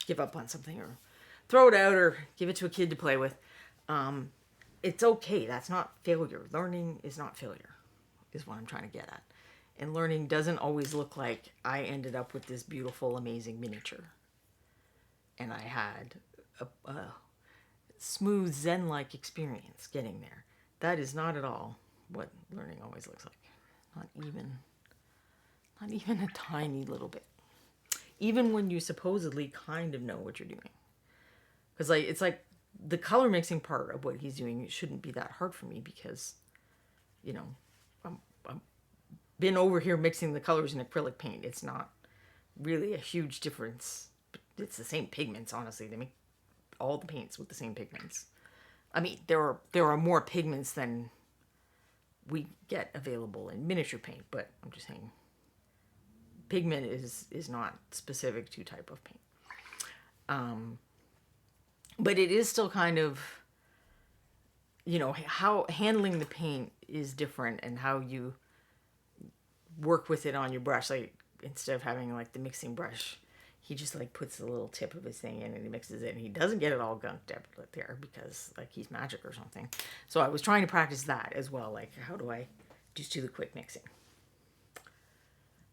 give up on something or throw it out or give it to a kid to play with. It's okay. That's not failure. Learning is not failure, is what I'm trying to get at. And learning doesn't always look like I ended up with this beautiful, amazing miniature. And I had a smooth Zen-like experience getting there. That is not at all what learning always looks like. Not even a tiny little bit. Even when you supposedly kind of know what you're doing. Because it's like the color mixing part of what he's doing shouldn't be that hard for me because, I'm been over here mixing the colors in acrylic paint. It's not really a huge difference. It's the same pigments, honestly. They make all the paints with the same pigments. I mean, there are more pigments than we get available in miniature paint, but I'm just saying pigment is not specific to type of paint. But it is still kind of, you know, how handling the paint is different and how you work with it on your brush. Like, instead of having like the mixing brush, he just like puts the little tip of his thing in and he mixes it, and he doesn't get it all gunked up there because like he's magic or something. So I was trying to practice that as well. Like, how do I just do the quick mixing?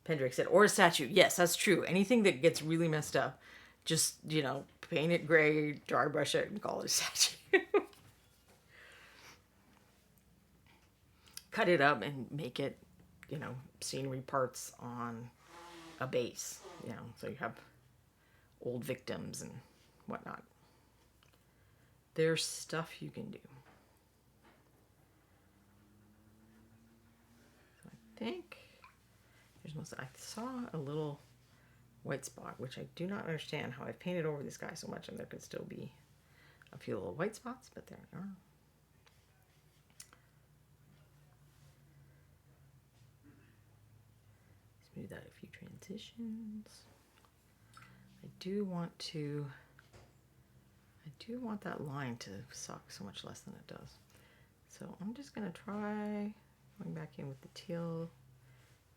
Pendrick said, or a statue. Yes, that's true. Anything that gets really messed up, just, you know, paint it gray, dry brush it, and call it a statue. Cut it up and make it, you know, scenery parts on a base, you know, so you have old victims and whatnot. There's stuff you can do. So I think there's most. I saw a little white spot, which I do not understand how I've painted over this guy so much and there could still be a few little white spots, but there we are. Smooth out a few transitions. I do want that line to suck so much less than it does. So I'm just gonna try going back in with the teal.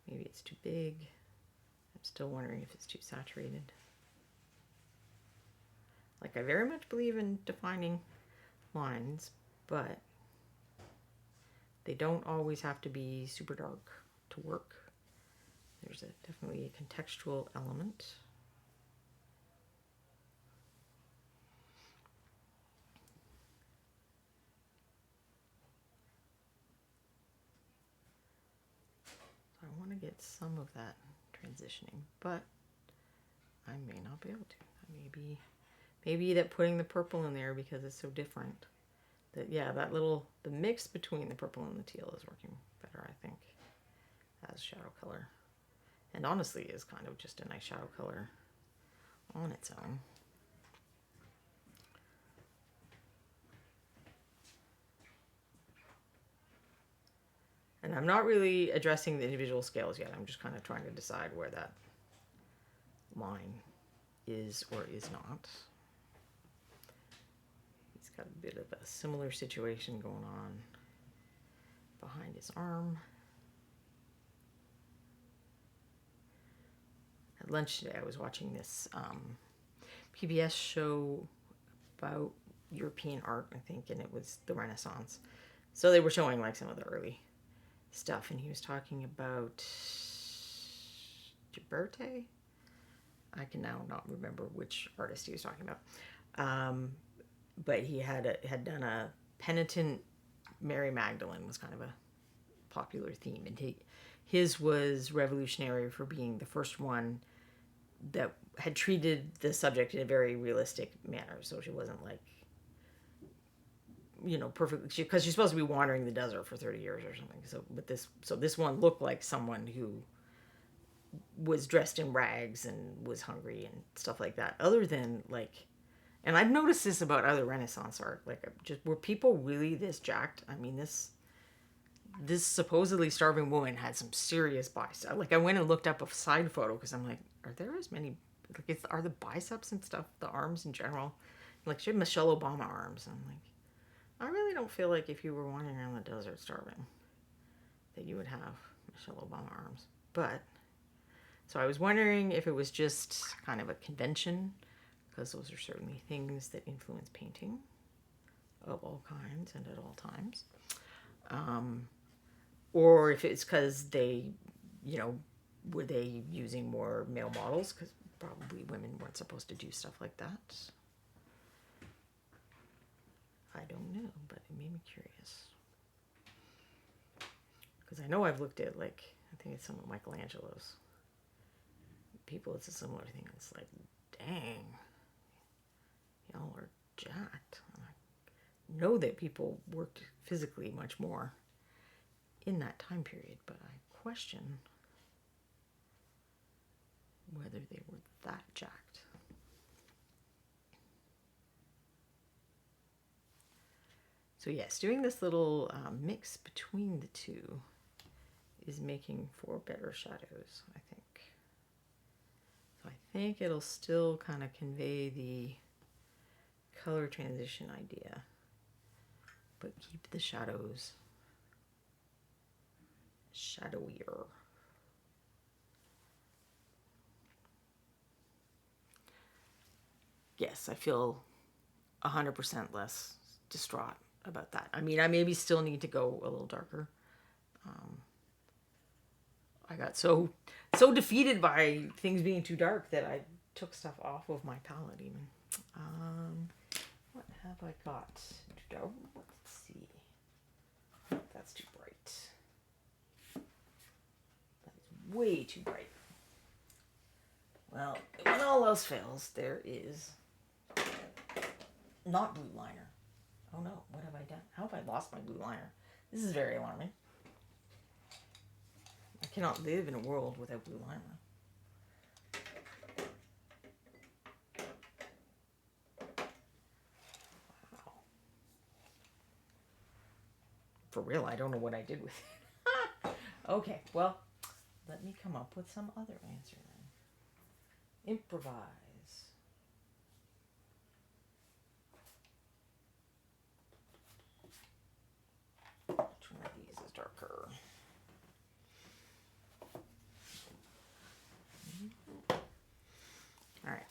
Maybe it's too big. I'm still wondering if it's too saturated. Like, I very much believe in defining lines, but they don't always have to be super dark to work. There's definitely a contextual element. So I want to get some of that transitioning, but I may not be able to. Maybe that putting the purple in there because it's so different. That, yeah, the mix between the purple and the teal is working better, I think, as shadow color. And honestly is kind of just a nice shadow color on its own. And I'm not really addressing the individual scales yet. I'm just kind of trying to decide where that line is or is not. He's got a bit of a similar situation going on behind his arm. At lunch today, I was watching this PBS show about European art, I think, and it was the Renaissance. So they were showing like some of the early stuff, and he was talking about Giberte. I can now not remember which artist he was talking about, but he had done a penitent Mary Magdalene was kind of a popular theme, and his was revolutionary for being the first one that had treated the subject in a very realistic manner. So she wasn't like, you know, perfect, because she's supposed to be wandering the desert for 30 years or something. So this one looked like someone who was dressed in rags and was hungry and stuff like that. Other than like, and I've noticed this about other Renaissance art, like, just were people really this jacked? I mean, this supposedly starving woman had some serious biceps. Like, I went and looked up a side photo because I'm like, are there as many? Like, are the biceps and stuff, the arms in general? Like, she had Michelle Obama arms. And I'm like, I really don't feel like if you were wandering around the desert starving that you would have Michelle Obama arms. But, so I was wondering if it was just kind of a convention, because those are certainly things that influence painting of all kinds and at all times. Or if it's because they, you know, were they using more male models? Because probably women weren't supposed to do stuff like that. I don't know, but it made me curious. Because I know I've looked at, like, I think it's some of Michelangelo's people. It's a similar thing. It's like, dang, y'all are jacked. I know that people worked physically much more in that time period, but I question whether they were that jacked. So yes, doing this little mix between the two is making for better shadows, I think. So I think it'll still kind of convey the color transition idea, but keep the shadows shadowier. Yes, I feel 100% less distraught about that. I mean, I maybe still need to go a little darker. I got so defeated by things being too dark that I took stuff off of my palette even. What have I got? Oh, let's see. That's too bright. That's way too bright. Well, when all else fails, there is not blue liner. Oh no, what have I done? How have I lost my blue liner? This is very alarming. I cannot live in a world without blue liner. Wow. For real, I don't know what I did with it. Okay, well, let me come up with some other answer then. Improvise. Which one of these is darker? All right.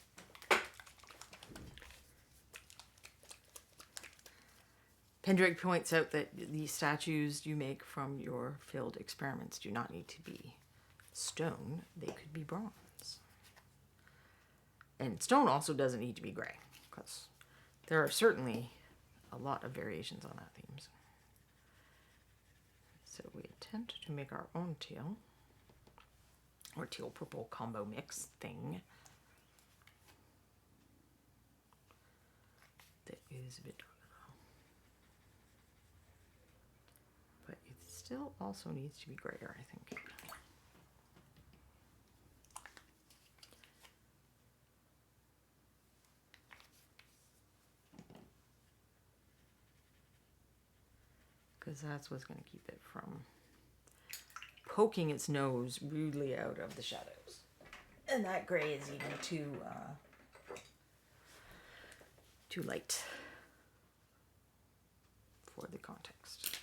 Pendrake points out that the statues you make from your failed experiments do not need to be stone. They could be bronze. And stone also doesn't need to be gray, because there are certainly a lot of variations on that theme. So we attempt to make our own teal, or teal-purple combo mix thing that is a bit darker. But it still also needs to be grayer, I think. Because that's what's going to keep it from poking its nose rudely out of the shadows. And that gray is even too light for the context.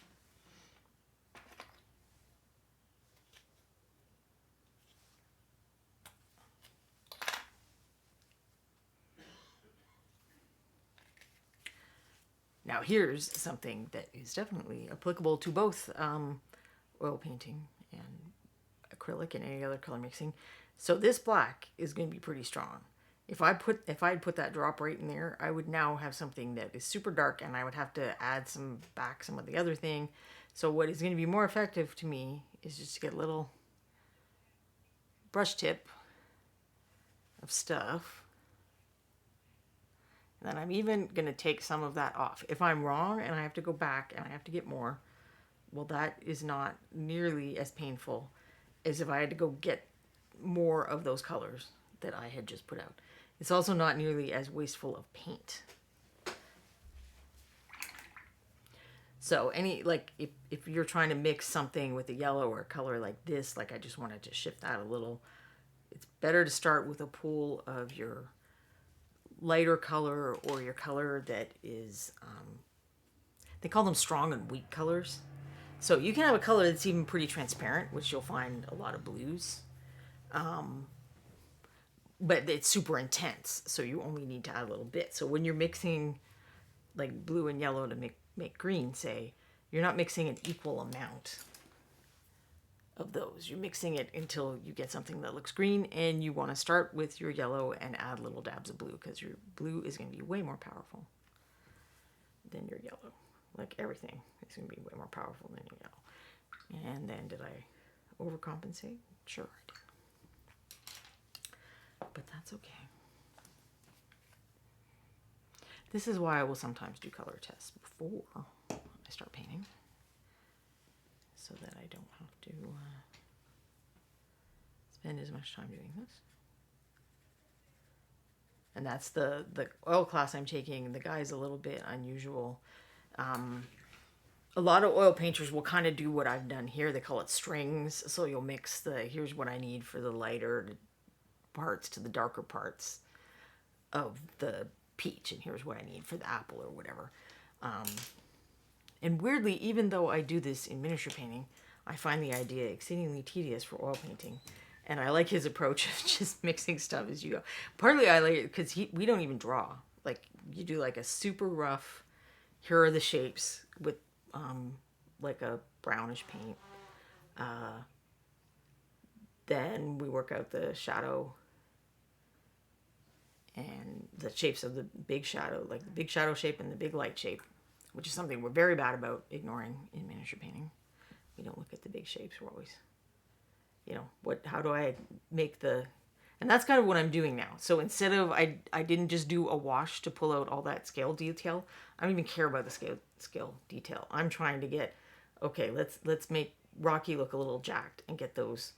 Now here's something that is definitely applicable to both oil painting and acrylic and any other color mixing. So this black is going to be pretty strong. If I'd put that drop right in there, I would now have something that is super dark, and I would have to add some of the other thing. So what is going to be more effective to me is just to get a little brush tip of stuff. And then I'm even going to take some of that off. If I'm wrong and I have to go back and I have to get more, well, that is not nearly as painful as if I had to go get more of those colors that I had just put out. It's also not nearly as wasteful of paint. So if you're trying to mix something with a yellow or a color like this, like I just wanted to shift that a little, it's better to start with a pool of your lighter color or your color that is, they call them strong and weak colors. So you can have a color that's even pretty transparent, which you'll find a lot of blues. But it's super intense, so you only need to add a little bit. So when you're mixing like blue and yellow to make green, say, you're not mixing an equal amount of those. You're mixing it until you get something that looks green, and you want to start with your yellow and add little dabs of blue, because your blue is going to be way more powerful than your yellow. Like everything is going to be way more powerful than your yellow. And then did I overcompensate? Sure I did. But that's okay. This is why I will sometimes do color tests before I start painting, so that I don't have to spend as much time doing this. And that's the oil class I'm taking. The guy's a little bit unusual. A lot of oil painters will kind of do what I've done here. They call it strings. So you'll mix here's what I need for the lighter parts to the darker parts of the peach, and here's what I need for the apple or whatever. And weirdly, even though I do this in miniature painting, I find the idea exceedingly tedious for oil painting. And I like his approach of just mixing stuff as you go. Partly I like it because we don't even draw. Like, you do like a super rough, here are the shapes with like a brownish paint. Then we work out the shadow and the shapes of the big shadow, like the big shadow shape and the big light shape, which is something we're very bad about ignoring in miniature painting. We don't look at the big shapes. We're always, how do I make the, and that's kind of what I'm doing now. So instead of, I didn't just do a wash to pull out all that scale detail. I don't even care about the scale detail. I'm trying to get, okay, let's make Rocky look a little jacked and get those,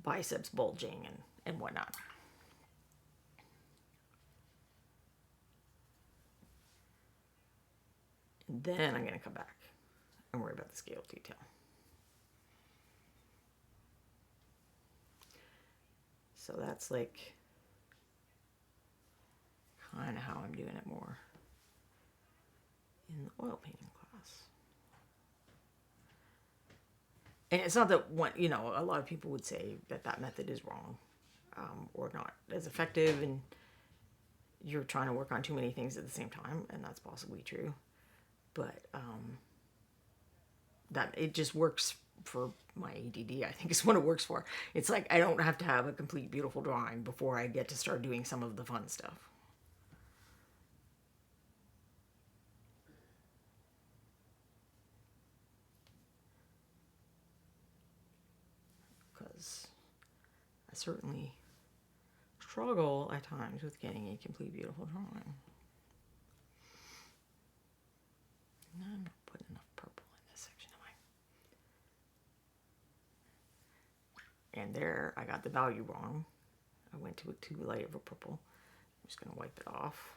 biceps bulging and whatnot. And then I'm going to come back and worry about the scale detail. So that's like kind of how I'm doing it more in the oil painting class. And it's not that a lot of people would say that method is wrong, or not as effective, and you're trying to work on too many things at the same time, and that's possibly true. But that it just works for my ADD, I think is what it works for. It's like I don't have to have a complete beautiful drawing before I get to start doing some of the fun stuff. Because I certainly struggle at times with getting a complete beautiful drawing. No, I'm not putting enough purple in this section, am I? And there, I got the value wrong. I went to a too light of a purple. I'm just going to wipe it off.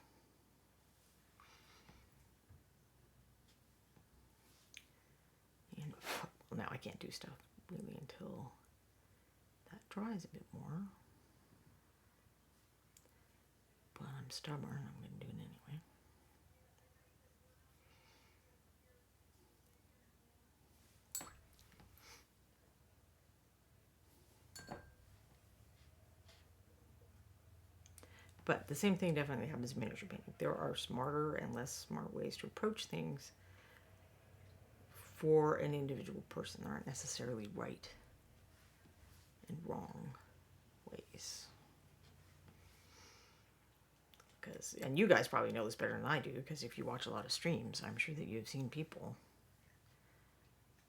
And now I can't do stuff really until that dries a bit more. But I'm stubborn. I'm going to do it anyway. But the same thing definitely happens in miniature painting. There are smarter and less smart ways to approach things for an individual person. There aren't necessarily right and wrong ways. And you guys probably know this better than I do, because if you watch a lot of streams, I'm sure that you've seen people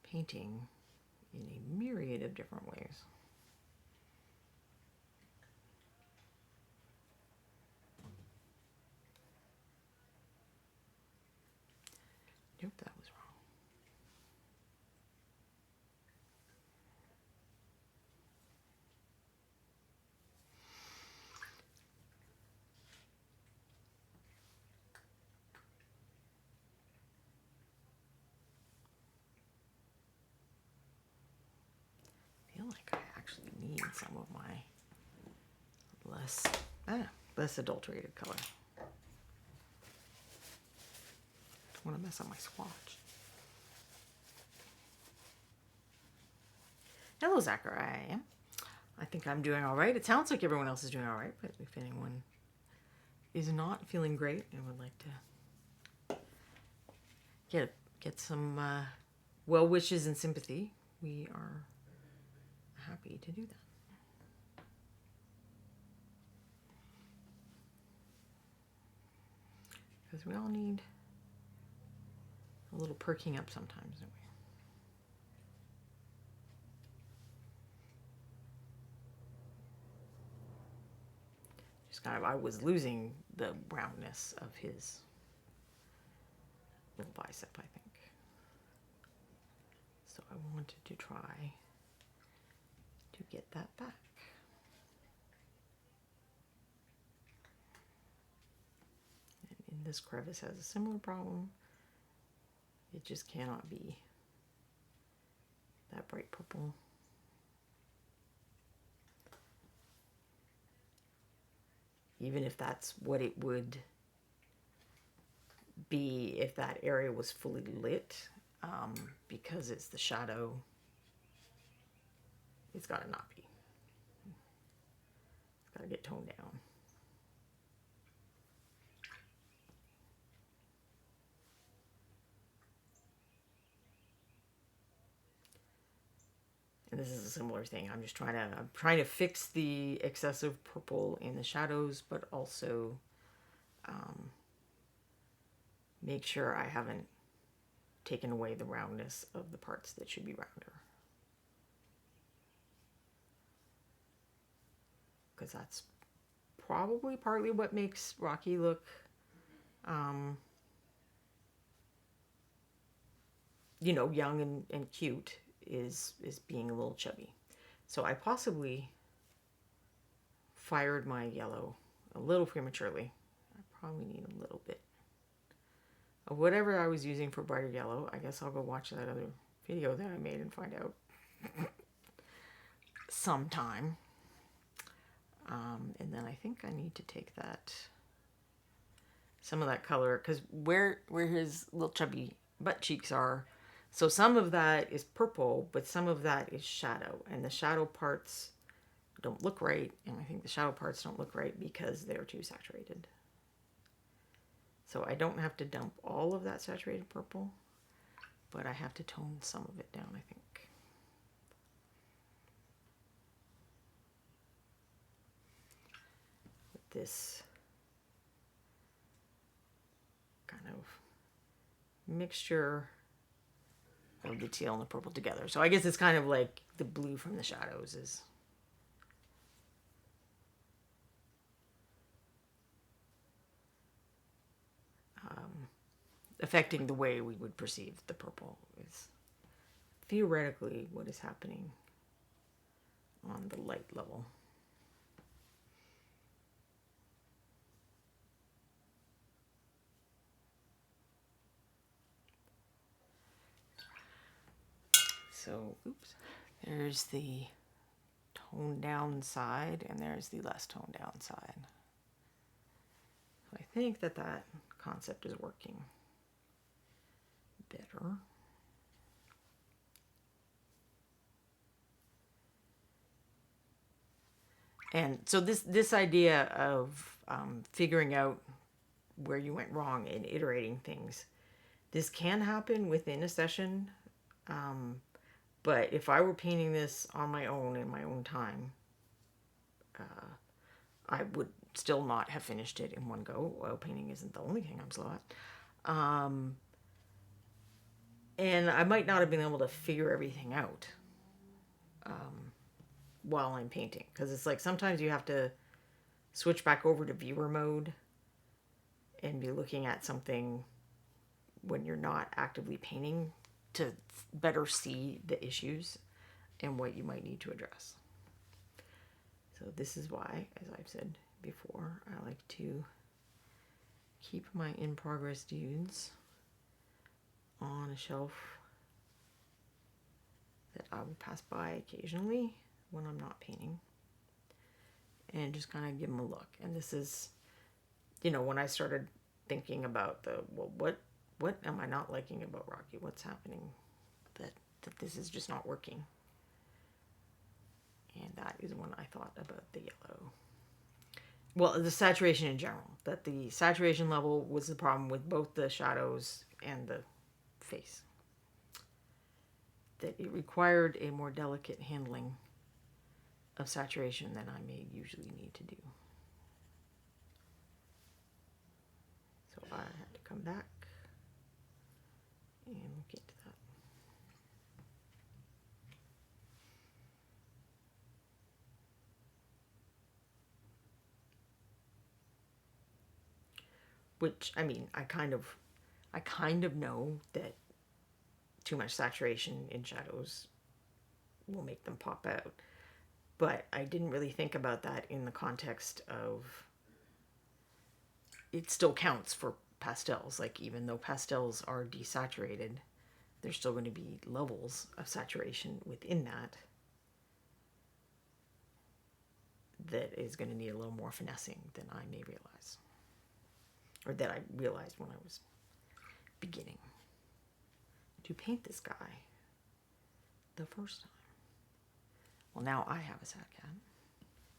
painting in a myriad of different ways. Nope, that was wrong. I feel like I actually need some of my less adulterated color. Don't want to mess up my swatch. Hello, Zachariah. I think I'm doing all right. It sounds like everyone else is doing all right, but if anyone is not feeling great and would like to get some well wishes and sympathy, we are happy to do that. Because we all need a little perking up sometimes, don't we? Just kind of, I was losing the roundness of his little bicep, I think. So I wanted to try to get that back. And this crevice has a similar problem. It just cannot be that bright purple. Even if that's what it would be if that area was fully lit, because it's the shadow. It's got to not be. It's got to get toned down. And this is a similar thing. I'm trying to fix the excessive purple in the shadows, but also make sure I haven't taken away the roundness of the parts that should be rounder. Because that's probably partly what makes Rocky look young and cute, is being a little chubby. So I possibly fired my yellow a little prematurely. I probably need a little bit of whatever I was using for brighter yellow. I guess I'll go watch that other video that I made and find out sometime. And then I think I need to take some of that color, because where his little chubby butt cheeks are, so some of that is purple, but some of that is shadow, and the shadow parts don't look right, and I think the shadow parts don't look right because they're too saturated. So I don't have to dump all of that saturated purple, but I have to tone some of it down, I think. With this kind of mixture of the teal and the purple together. So I guess it's kind of like the blue from the shadows is affecting the way we would perceive the purple, is theoretically what is happening on the light level. So, oops, there's the toned down side, and there's the less toned down side. So I think that concept is working better. And so this idea of figuring out where you went wrong and iterating things, this can happen within a session. But if I were painting this on my own in my own time, I would still not have finished it in one go. Oil painting isn't the only thing I'm slow at. And I might not have been able to figure everything out while I'm painting. Because it's like sometimes you have to switch back over to viewer mode and be looking at something when you're not actively painting to better see the issues and what you might need to address. So this is why, as I've said before, I like to keep my in-progress dudes on a shelf that I will pass by occasionally when I'm not painting, and just kind of give them a look. And this is, when I started thinking about what am I not liking about Rocky? What's happening that this is just not working? And that is when I thought about the yellow. Well, the saturation in general. That the saturation level was the problem with both the shadows and the face. That it required a more delicate handling of saturation than I may usually need to do. So I had to come back and look into that. Which, I mean, I kind of know that too much saturation in shadows will make them pop out. But I didn't really think about that in the context of it still counts for pastels. Like, even though pastels are desaturated, there's still going to be levels of saturation within that is going to need a little more finessing than I may realize. Or that I realized when I was beginning to paint this guy the first time. Well, now I have a sad cat.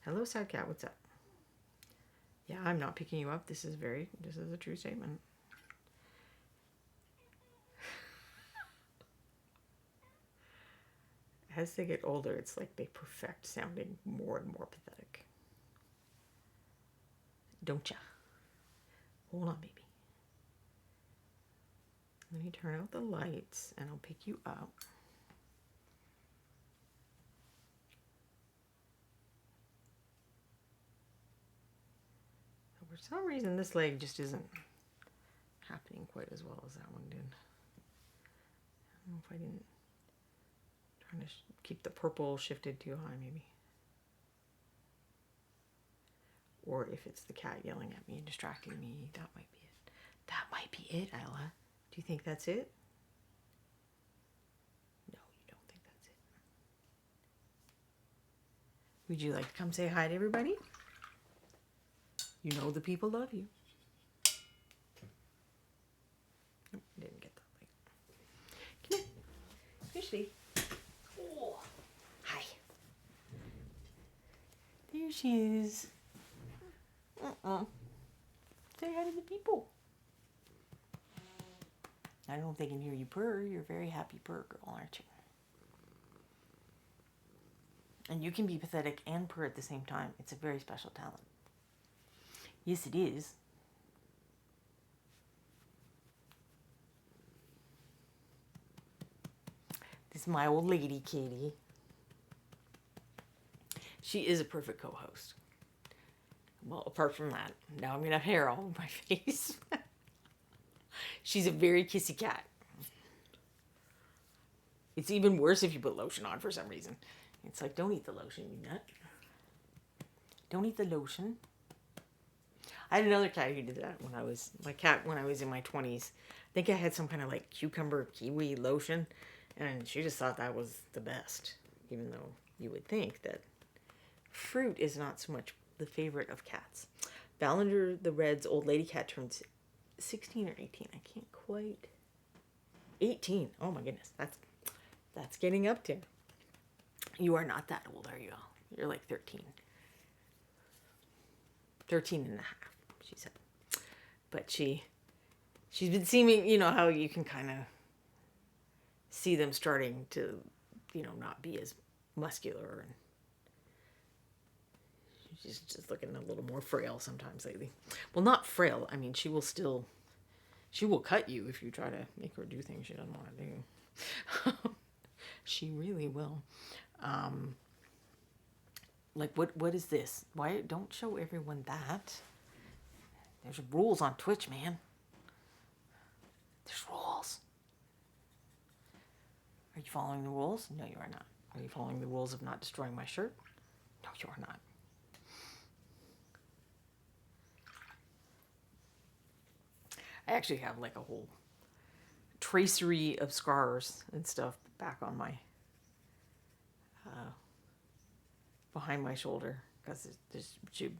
Hello, sad cat. What's up? Yeah, I'm not picking you up. This is a true statement. As they get older, it's like they perfect sounding more and more pathetic. Don't ya? Hold on, baby. Let me turn out the lights and I'll pick you up. For some reason, this leg just isn't happening quite as well as that one did. I don't know if I didn't. Trying to keep the purple shifted too high, maybe. Or if it's the cat yelling at me and distracting me, that might be it. That might be it, Ella. Do you think that's it? No, you don't think that's it. Would you like to come say hi to everybody? You know the people love you. Nope, didn't get that light. Come here. Come here, sweetie. Oh. Hi. There she is. Say hi to the people. I don't know if they can hear you purr. You're a very happy purr girl, aren't you? And you can be pathetic and purr at the same time. It's a very special talent. Yes, it is. This is my old lady, Katie. She is a perfect co-host. Well, apart from that, now I'm going to have hair all over my face. She's a very kissy cat. It's even worse if you put lotion on for some reason. It's like, don't eat the lotion, you nut. Don't eat the lotion. I had another cat who did that when I was in my 20s. I think I had some kind of like cucumber kiwi lotion, and she just thought that was the best, even though you would think that fruit is not so much the favorite of cats. Ballinger the Red's old lady cat turned 16 or 18. I can't quite. 18. Oh my goodness. That's getting up to. You are not that old, are you all? You're like 13. 13 and a half, she said. But she's been seeming, you know how you can kind of see them starting to, not be as muscular, and she's just looking a little more frail sometimes lately. Well, not frail. I mean, she will cut you if you try to make her do things she doesn't want to do. She really will. Like, what is this? Why don't show everyone that? There's rules on Twitch, man. There's rules. Are you following the rules? No, you are not. Are you following the rules of not destroying my shirt? No, you are not. I actually have like a whole tracery of scars and stuff back on my behind my shoulder, because she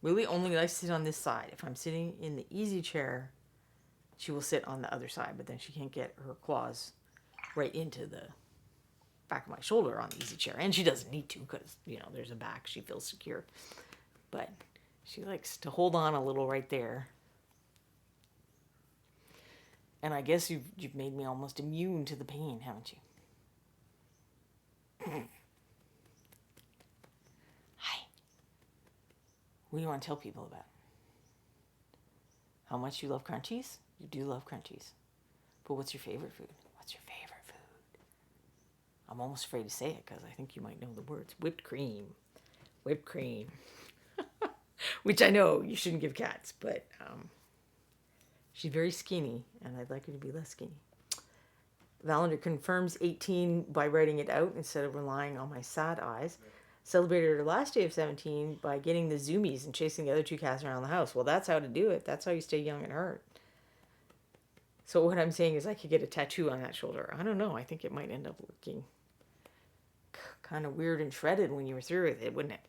really only likes to sit on this side. If I'm sitting in the easy chair, she will sit on the other side, but then she can't get her claws right into the back of my shoulder on the easy chair, and she doesn't need to, because there's a back, she feels secure, but she likes to hold on a little right there. And I guess you've made me almost immune to the pain, haven't you? Hi. What do you want to tell people about? How much you love crunchies? You do love crunchies. But what's your favorite food? What's your favorite food? I'm almost afraid to say it because I think you might know the words. Whipped cream. Whipped cream. Which I know you shouldn't give cats, but she's very skinny, and I'd like her to be less skinny. Valander confirms 18 by writing it out instead of relying on my sad eyes. Celebrated her last day of 17 by getting the zoomies and chasing the other two cats around the house. Well, that's how to do it. That's how you stay young at heart. So what I'm saying is I could get a tattoo on that shoulder. I don't know. I think it might end up looking kind of weird and shredded when you were through with it, wouldn't it?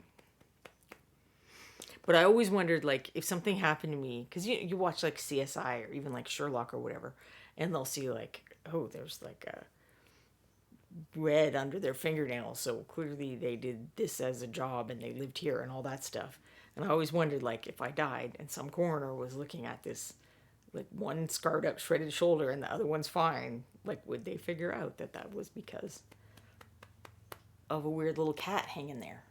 But I always wondered, like, if something happened to me, because you watch, like, CSI or even, like, Sherlock or whatever, and they'll see like, oh, there's like a red under their fingernails, so clearly they did this as a job and they lived here and all that stuff. And I always wondered, like, if I died and some coroner was looking at this, like one scarred up shredded shoulder and the other one's fine, like, would they figure out that that was because of a weird little cat hanging there?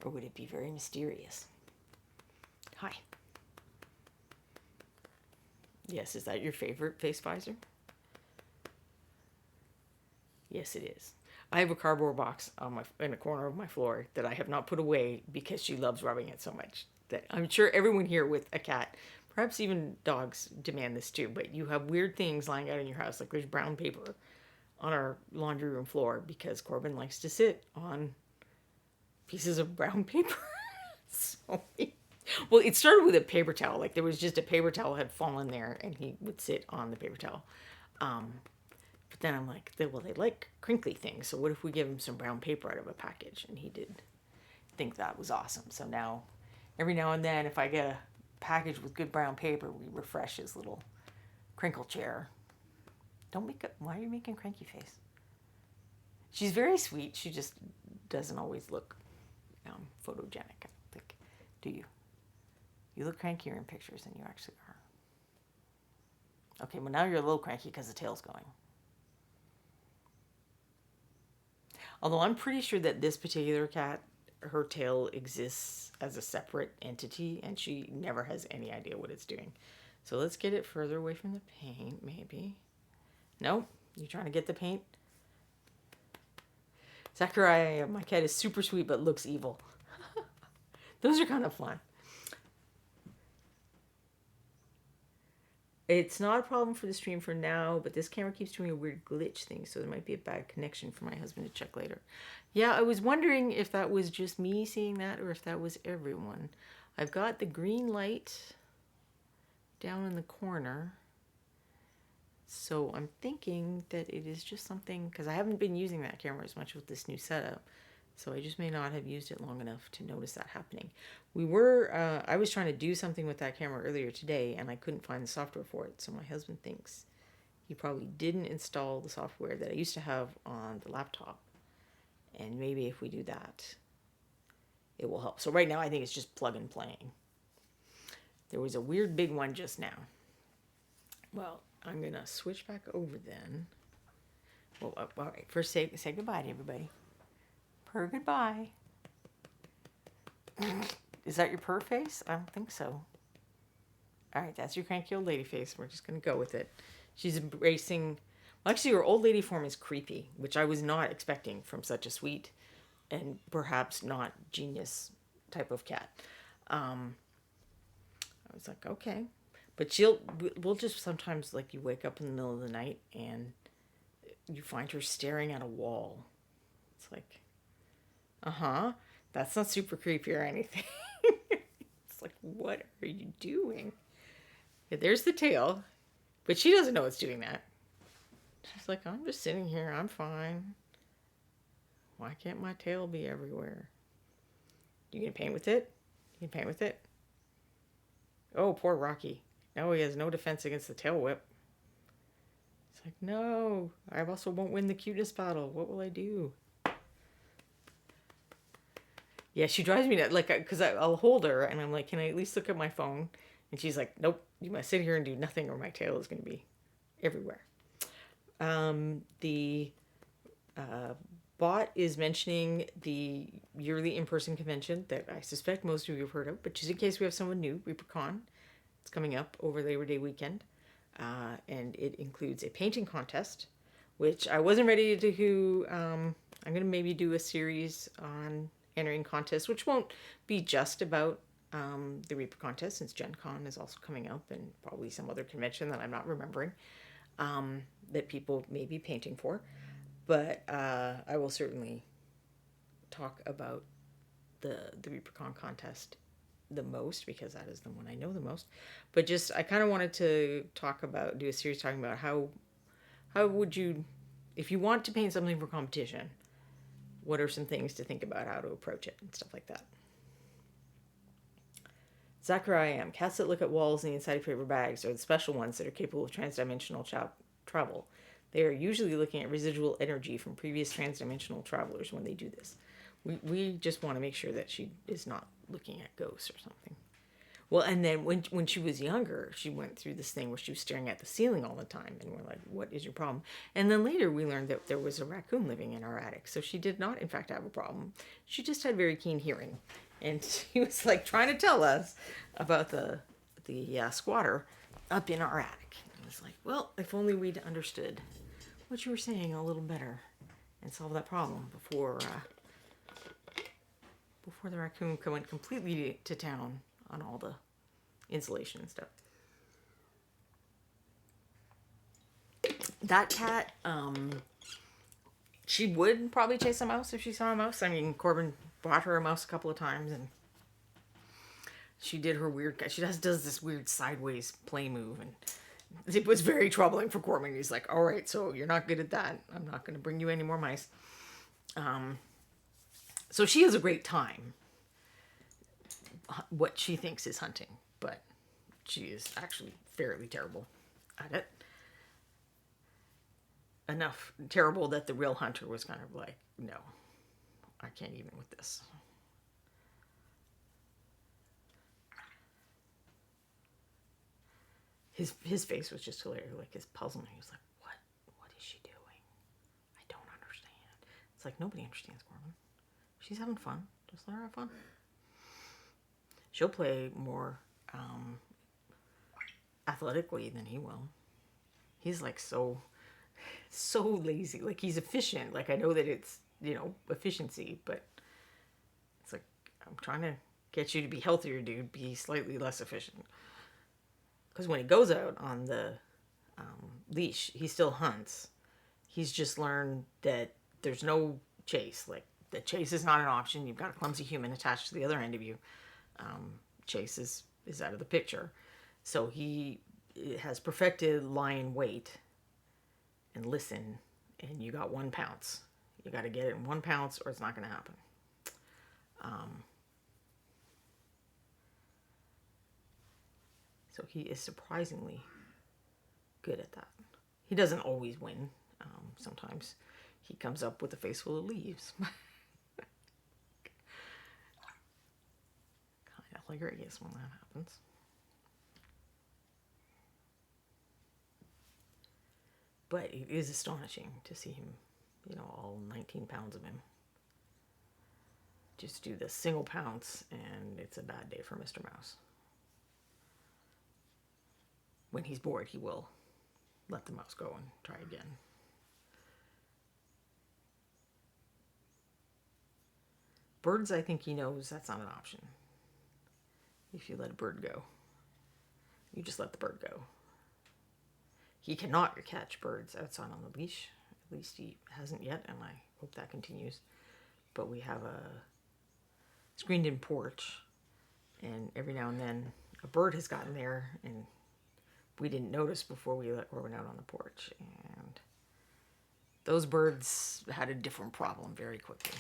Or would it be very mysterious? Hi. Yes, is that your favorite face visor? Yes, it is. I have a cardboard box in a corner of my floor that I have not put away because she loves rubbing it so much. That I'm sure everyone here with a cat, perhaps even dogs, demand this too. But you have weird things lying out in your house, like there's brown paper on our laundry room floor because Corbin likes to sit on pieces of brown paper. So, well, it started with a paper towel. Like there was just a paper towel had fallen there, and he would sit on the paper towel. But then I'm like, well, they like crinkly things, so what if we give him some brown paper out of a package? And he did think that was awesome. So now, every now and then, if I get a package with good brown paper, we refresh his little crinkle chair. Why are you making cranky face? She's very sweet. She just doesn't always look photogenic, I think. Do you? You look crankier in pictures than you actually are. Okay, well now you're a little cranky because the tail's going. Although I'm pretty sure that this particular cat, her tail exists as a separate entity and she never has any idea what it's doing. So let's get it further away from the paint, maybe. Nope, you trying to get the paint? Zachariah, my cat, is super sweet but looks evil. Those are kind of fun. It's not a problem for the stream for now, but this camera keeps doing a weird glitch thing, so there might be a bad connection for my husband to check later. Yeah, I was wondering if that was just me seeing that or if that was everyone. I've got the green light down in the corner, so I'm thinking that it is just something, because I haven't been using that camera as much with this new setup, so I just may not have used it long enough to notice that happening. I was trying to do something with that camera earlier today, and I couldn't find the software for it, so my husband thinks he probably didn't install the software that I used to have on the laptop. And maybe if we do that, it will help. So right now, I think it's just plug and playing. There was a weird big one just now. Well, I'm going to switch back over then. Well, all right. First, say goodbye to everybody. Purr goodbye. Is that your purr face? I don't think so. All right, that's your cranky old lady face. We're just going to go with it. She's embracing... Well, actually, her old lady form is creepy, which I was not expecting from such a sweet and perhaps not genius type of cat. I was like, okay. But we'll just sometimes, like, you wake up in the middle of the night and you find her staring at a wall. It's like, that's not super creepy or anything. It's like, what are you doing? Yeah, there's the tail, but she doesn't know it's doing that. She's like, I'm just sitting here. I'm fine. Why can't my tail be everywhere? You can paint with it? You can paint with it? Oh, poor Rocky. Now he has no defense against the tail whip. It's like, no, I also won't win the cuteness battle. What will I do? Yeah, she drives me nuts, like, because I'll hold her and I'm like, can I at least look at my phone? And she's like, nope, you must sit here and do nothing or my tail is going to be everywhere. The bot is mentioning the yearly in-person convention that I suspect most of you have heard of, but just in case we have someone new, ReaperCon. It's coming up over Labor Day weekend, and it includes a painting contest, which I wasn't ready to do. I'm going to maybe do a series on entering contests, which won't be just about the Reaper contest, since Gen Con is also coming up, and probably some other convention that I'm not remembering, that people may be painting for. But I will certainly talk about the ReaperCon contest the most, because that is the one I know the most. But just, I kind of wanted to do a series talking about how would you, if you want to paint something for competition, what are some things to think about how to approach it and stuff like that. Zachariah M. Cats that look at walls and the inside of paper bags are the special ones that are capable of transdimensional travel. They are usually looking at residual energy from previous transdimensional travelers when they do this. We just want to make sure that she is not looking at ghosts or something. Well, and then when she was younger, she went through this thing where she was staring at the ceiling all the time, and we're like, what is your problem? And then later we learned that there was a raccoon living in our attic, so she did not, in fact, have a problem. She just had very keen hearing, and she was like trying to tell us about the squatter up in our attic. And I was like, well, if only we'd understood what you were saying a little better and solve that problem before the raccoon went completely to town on all the insulation and stuff. That cat, she would probably chase a mouse if she saw a mouse. I mean, Corbin brought her a mouse a couple of times, and she did her weird. She does this weird sideways play move, and it was very troubling for Corbin. He's like, "All right, so you're not good at that. I'm not going to bring you any more mice." So she has a great time. What she thinks is hunting, but she is actually fairly terrible at it. Enough terrible that the real hunter was kind of like, no, I can't even with this. His face was just hilarious, like his puzzlement. He was like, what is she doing? I don't understand. It's like, nobody understands Corbin. She's having fun. Just let her have fun. She'll play more athletically than he will. He's like so lazy. Like, he's efficient. Like, I know that it's, efficiency, but it's like, I'm trying to get you to be healthier, dude. Be slightly less efficient. Because when he goes out on the leash, he still hunts. He's just learned that there's no chase. Like, the chase is not an option. You've got a clumsy human attached to the other end of you. Chase is out of the picture. So he has perfected lie in wait and listen, and you got 1 pounce. You got to get it in 1 pounce or it's not going to happen. So he is surprisingly good at that. He doesn't always win. Sometimes he comes up with a face full of leaves. Hilarious when that happens. But it is astonishing to see him, all 19 pounds of him. Just do this single pounce, and it's a bad day for Mr. Mouse. When he's bored, he will let the mouse go and try again. Birds, I think he knows that's not an option. If you let a bird go, you just let the bird go. He cannot catch birds outside on the leash. At least he hasn't yet, and I hope that continues. But we have a screened-in porch, and every now and then a bird has gotten there, and we didn't notice before we let Corbin out on the porch. And those birds had a different problem very quickly.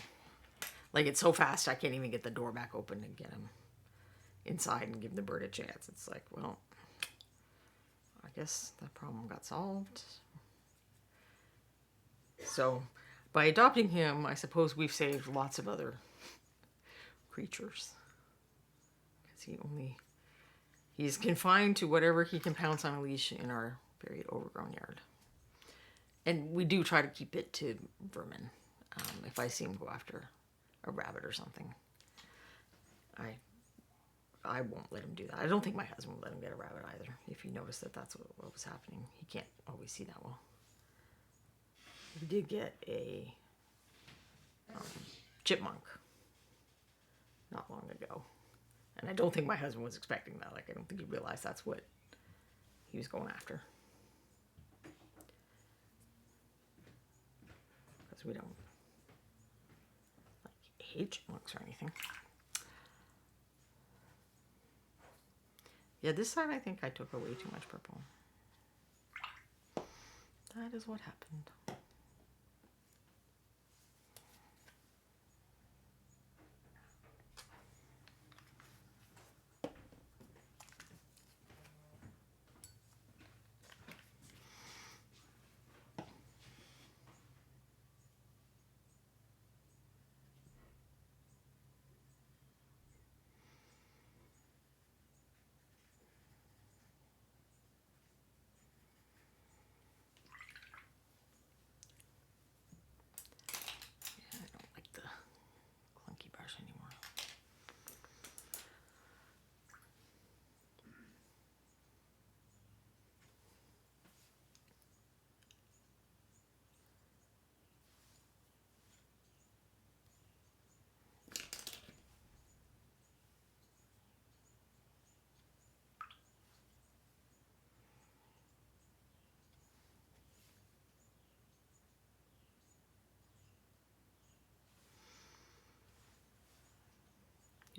Like, it's so fast I can't even get the door back open and get him inside and give the bird a chance. It's like, well, I guess that problem got solved. So by adopting him, I suppose we've saved lots of other creatures, because he's confined to whatever he can pounce on a leash in our very overgrown yard. And we do try to keep it to vermin. If I see him go after a rabbit or something, I won't let him do that. I don't think my husband will let him get a rabbit either. If you notice that that's what was happening. He can't always see that well. We did get a chipmunk not long ago. And I don't think my husband was expecting that. Like, I don't think he realized that's what he was going after. Because we don't hate chipmunks or anything. Yeah, this time I think I took away too much purple. That is what happened.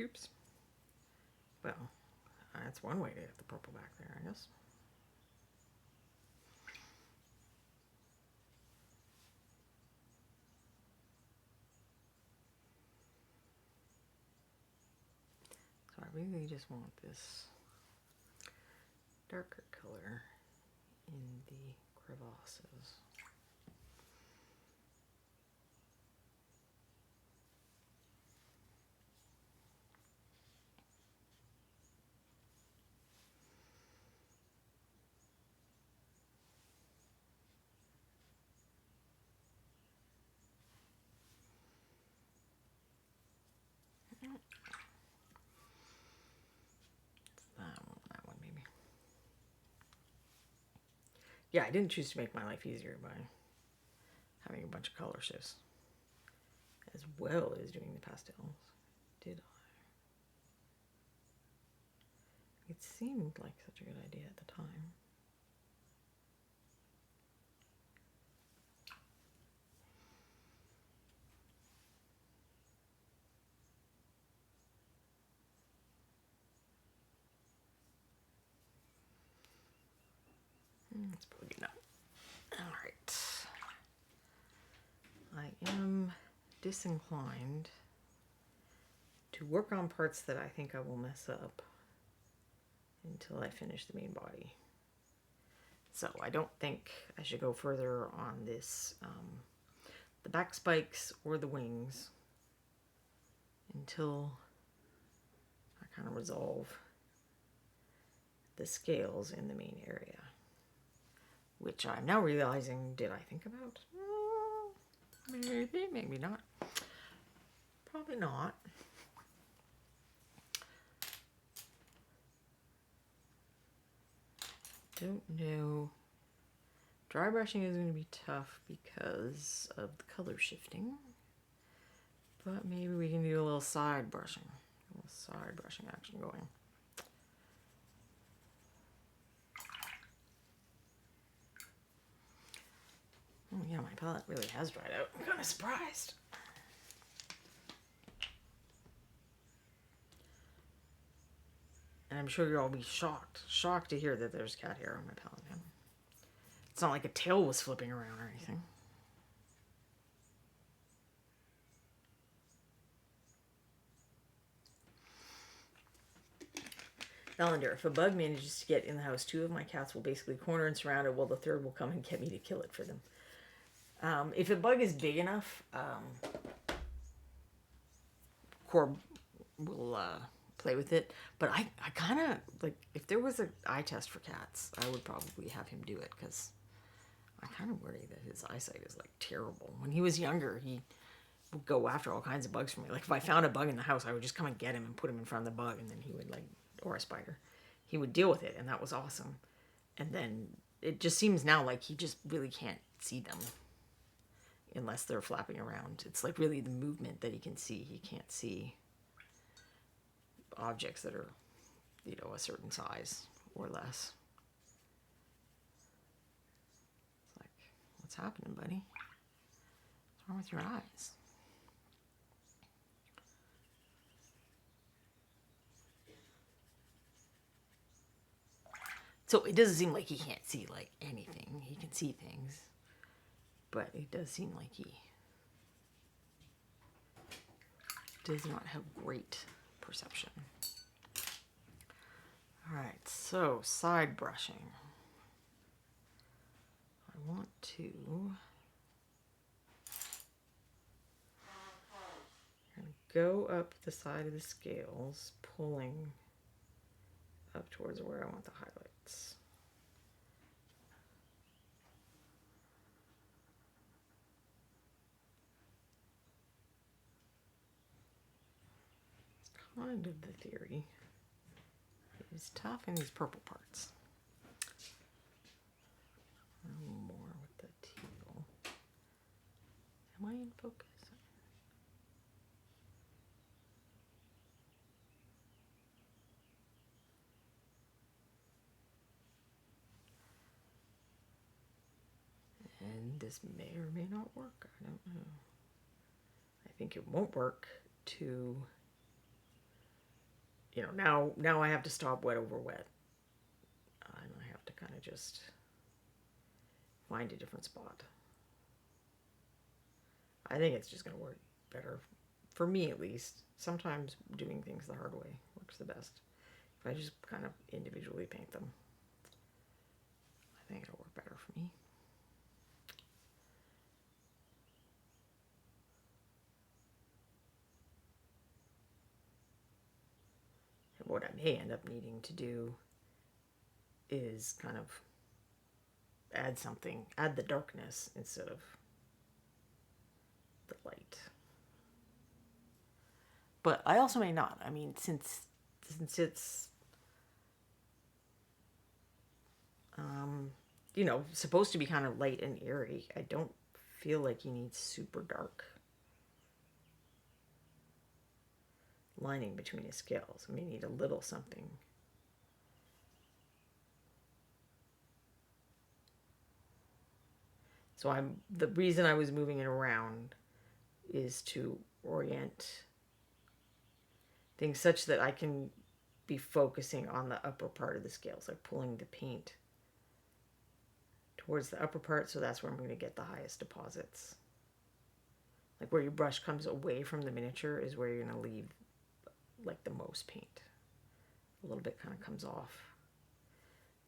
Oops. Well, that's one way to get the purple back there, I guess. So I really just want this darker color in the crevasses. That one maybe. Yeah, I didn't choose to make my life easier by having a bunch of color shifts, as well as doing the pastels, did I? It seemed like such a good idea at the time. That's probably good enough. All right. I am disinclined to work on parts that I think I will mess up until I finish the main body. So I don't think I should go further on this, the back spikes or the wings, until I kind of resolve the scales in the main area, which I'm now realizing, did I think about? Maybe, maybe not. Probably not. Don't know. Dry brushing is going to be tough because of the color shifting, but maybe we can do a little side brushing. A little side brushing action going. Oh yeah, my palette really has dried out. I'm kind of surprised. And I'm sure you'll all be shocked to hear that there's cat hair on my palette now. It's not like a tail was flipping around or anything. Valander, if a bug manages to get in the house, 2 of my cats will basically corner and surround it, while the 3rd will come and get me to kill it for them. If a bug is big enough, Corb will play with it. But I kind of, like, if there was an eye test for cats, I would probably have him do it, because I kind of worry that his eyesight is, like, terrible. When he was younger, he would go after all kinds of bugs for me. Like, if I found a bug in the house, I would just come and get him and put him in front of the bug, and then he would, like, or a spider, he would deal with it, and that was awesome. And then it just seems now like he just really can't see them unless they're flapping around. It's like really the movement that he can see. He can't see objects that are, you know, a certain size or less. It's like, what's happening, buddy? What's wrong with your eyes? So it doesn't seem like he can't see, like, anything. He can see things, but it does seem like he does not have great perception. Alright, so side brushing. I want to go up the side of the scales, pulling up towards where I want the highlights. It's kind of the theory. It is tough in these purple parts. A little more with the teal. Am I in focus? And this may or may not work. I don't know. I think it won't work to you know, now I have to stop wet over wet. And I have to kind of just find a different spot. I think it's just going to work better, for me at least. Sometimes doing things the hard way works the best. If I just kind of individually paint them, I think it'll work better for me. And what I may end up needing to do is kind of add the darkness instead of the light. But I also may not. I mean, since it's you know, supposed to be kind of light and airy, I don't feel like you need super dark lining between his scales. I mean, you need a little something. So the reason I was moving it around is to orient things such that I can be focusing on the upper part of the scales, like pulling the paint towards the upper part, so that's where I'm going to get the highest deposits. Like where your brush comes away from the miniature is where you're going to leave like the most paint. A little bit kind of comes off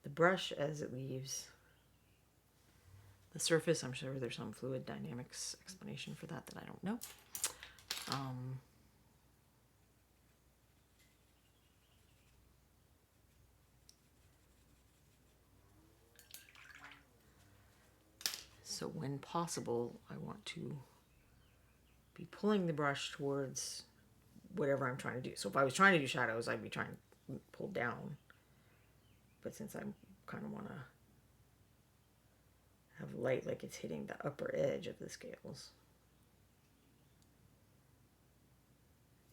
the brush as it leaves the surface. I'm sure there's some fluid dynamics explanation for that I don't know. So when possible, I want to be pulling the brush towards whatever I'm trying to do. So if I was trying to do shadows, I'd be trying to pull down. But since I kind of want to have light, like it's hitting the upper edge of the scales,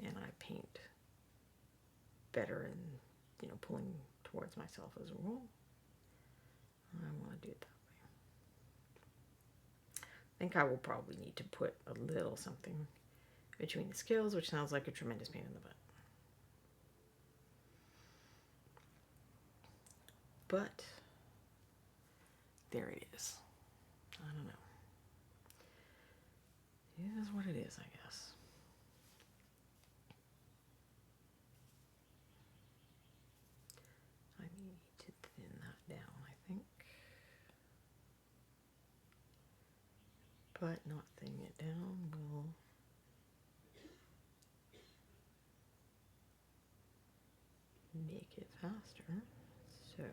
and I paint better and, you know, pulling towards myself as a rule, I want to do it that way. I think I will probably need to put a little something between the scales, which sounds like a tremendous pain in the butt. But there it is. I don't know. It is what it is, I guess. I need to thin that down, I think. But not thinning it down will make it faster. So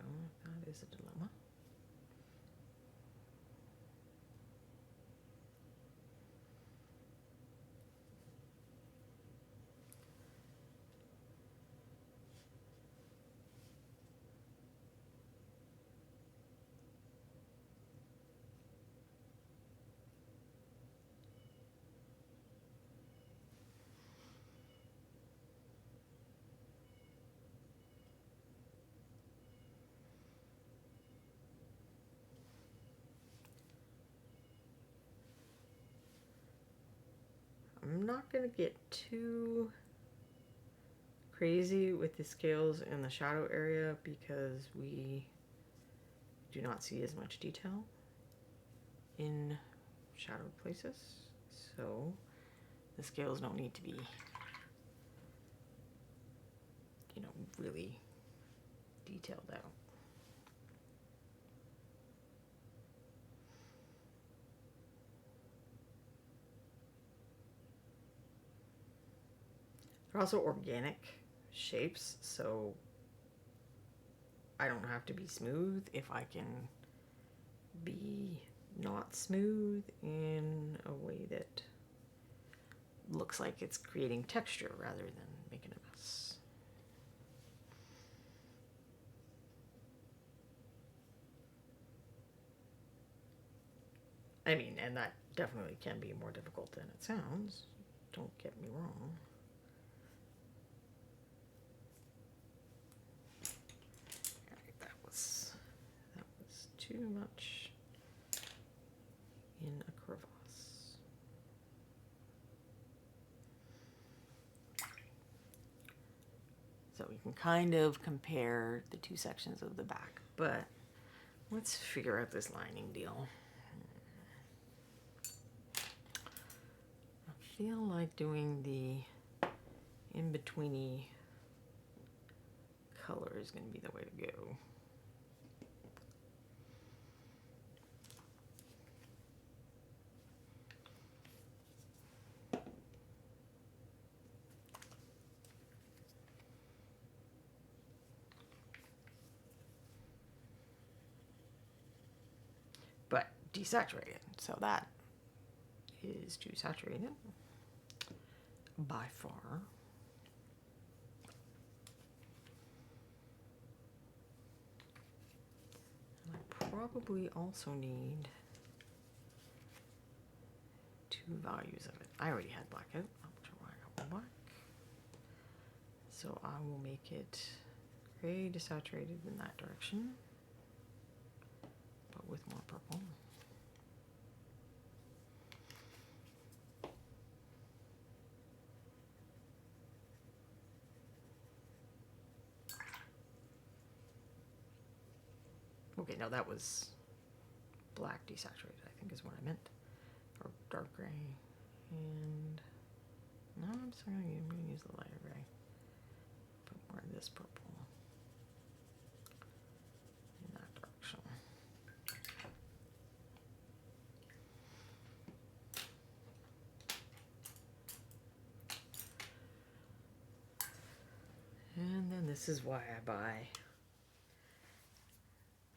that is a dilemma. I'm not going to get too crazy with the scales in the shadow area because we do not see as much detail in shadowed places. So the scales don't need to be, you know, really detailed out. They're also organic shapes, so I don't have to be smooth if I can be not smooth in a way that looks like it's creating texture rather than making a mess. I mean, and that definitely can be more difficult than it sounds. Don't get me wrong. That was too much in a crevasse. So you can kind of compare the two sections of the back. But let's figure out this lining deal. I feel like doing the in-betweeny color is going to be the way to go. But desaturated, so that is too saturated by far. And I probably also need 2 values of it. I already had blackout. I got black. So I will make it gray desaturated in that direction, but with more purple. Okay, no, that was black desaturated, I think is what I meant. Or dark gray. And no, I'm just going to use the lighter gray. Put more of this purple in that direction. And then this is why I buy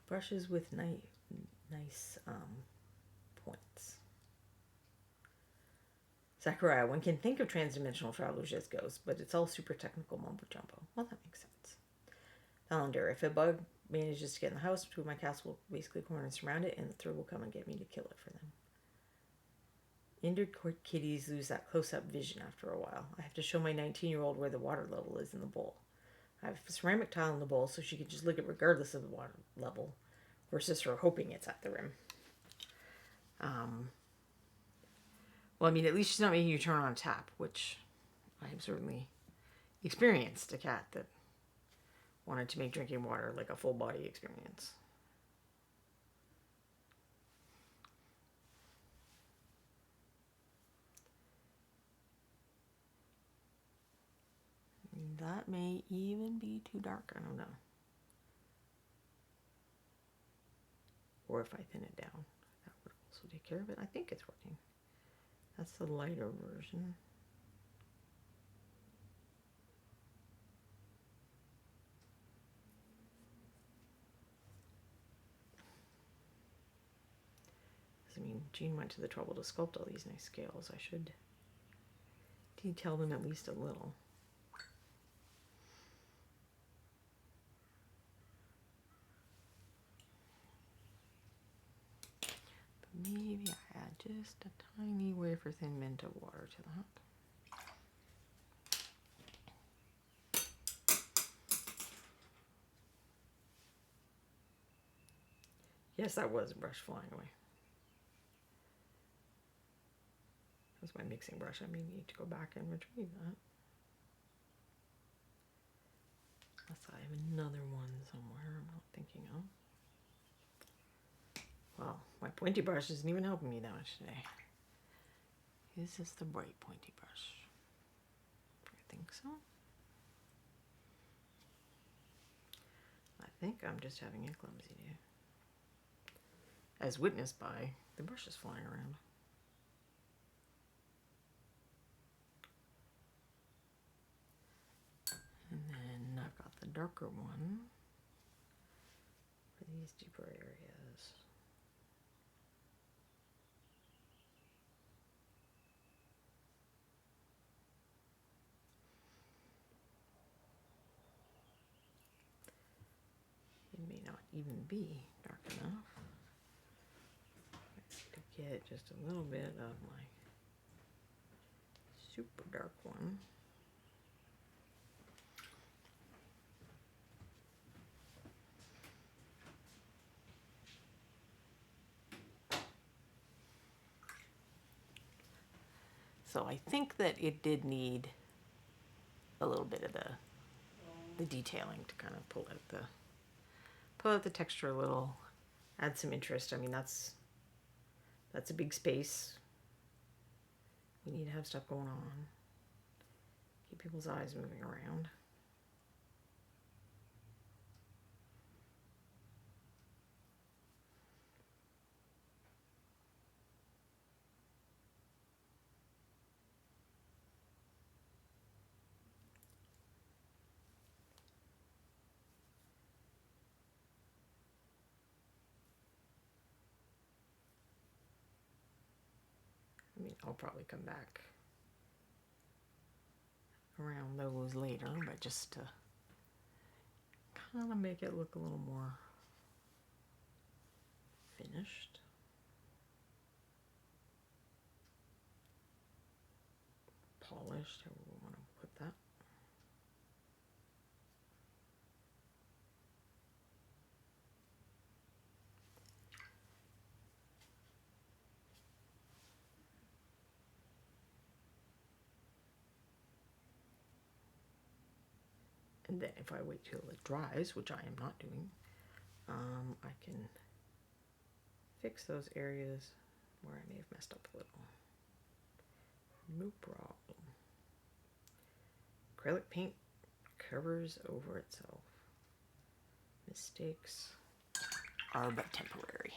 brushes with nice points. Zachariah, one can think of transdimensional travelers as ghosts, but it's all super technical mumbo jumbo. Well, that makes sense. Valander, if a bug manages to get in the house, 2 of my cats will basically corner and surround it, and the third will come and get me to kill it for them. Injured kitties lose that close-up vision after a while. I have to show my 19-year-old where the water level is in the bowl. I have a ceramic tile in the bowl, so she can just lick it regardless of the water level, versus her hoping it's at the rim. Well, I mean, at least she's not making you turn on a tap, which I have certainly experienced a cat that wanted to make drinking water like a full body experience. That may even be too dark, I don't know. Or if I thin it down, that would also take care of it. I think it's working. That's the lighter version. I mean, Jean went to the trouble to sculpt all these nice scales. I should detail them at least a little. But maybe I add just a tiny wafer thin mint of water to that. Yes, that was a brush flying away. That's my mixing brush. I may need to go back and retrieve that. Unless I have another one somewhere I'm not thinking of. Well, my pointy brush isn't even helping me that much today. Is this the bright pointy brush? I think so. I think I'm just having a clumsy day. As witnessed by the brushes flying around. And then I've got the darker one for these deeper areas. It may not even be dark enough to get just a little bit of my super dark one. So I think that it did need a little bit of the the detailing to kind of pull out the texture a little, add some interest. I mean, that's a big space. We need to have stuff going on. Keep people's eyes moving around. I mean, I'll probably come back around those later, but just to kind of make it look a little more finished. Polished, however we want to put that. And then if I wait till it dries, which I am not doing, I can fix those areas where I may have messed up a little. No problem. Acrylic paint covers over itself. Mistakes are but temporary.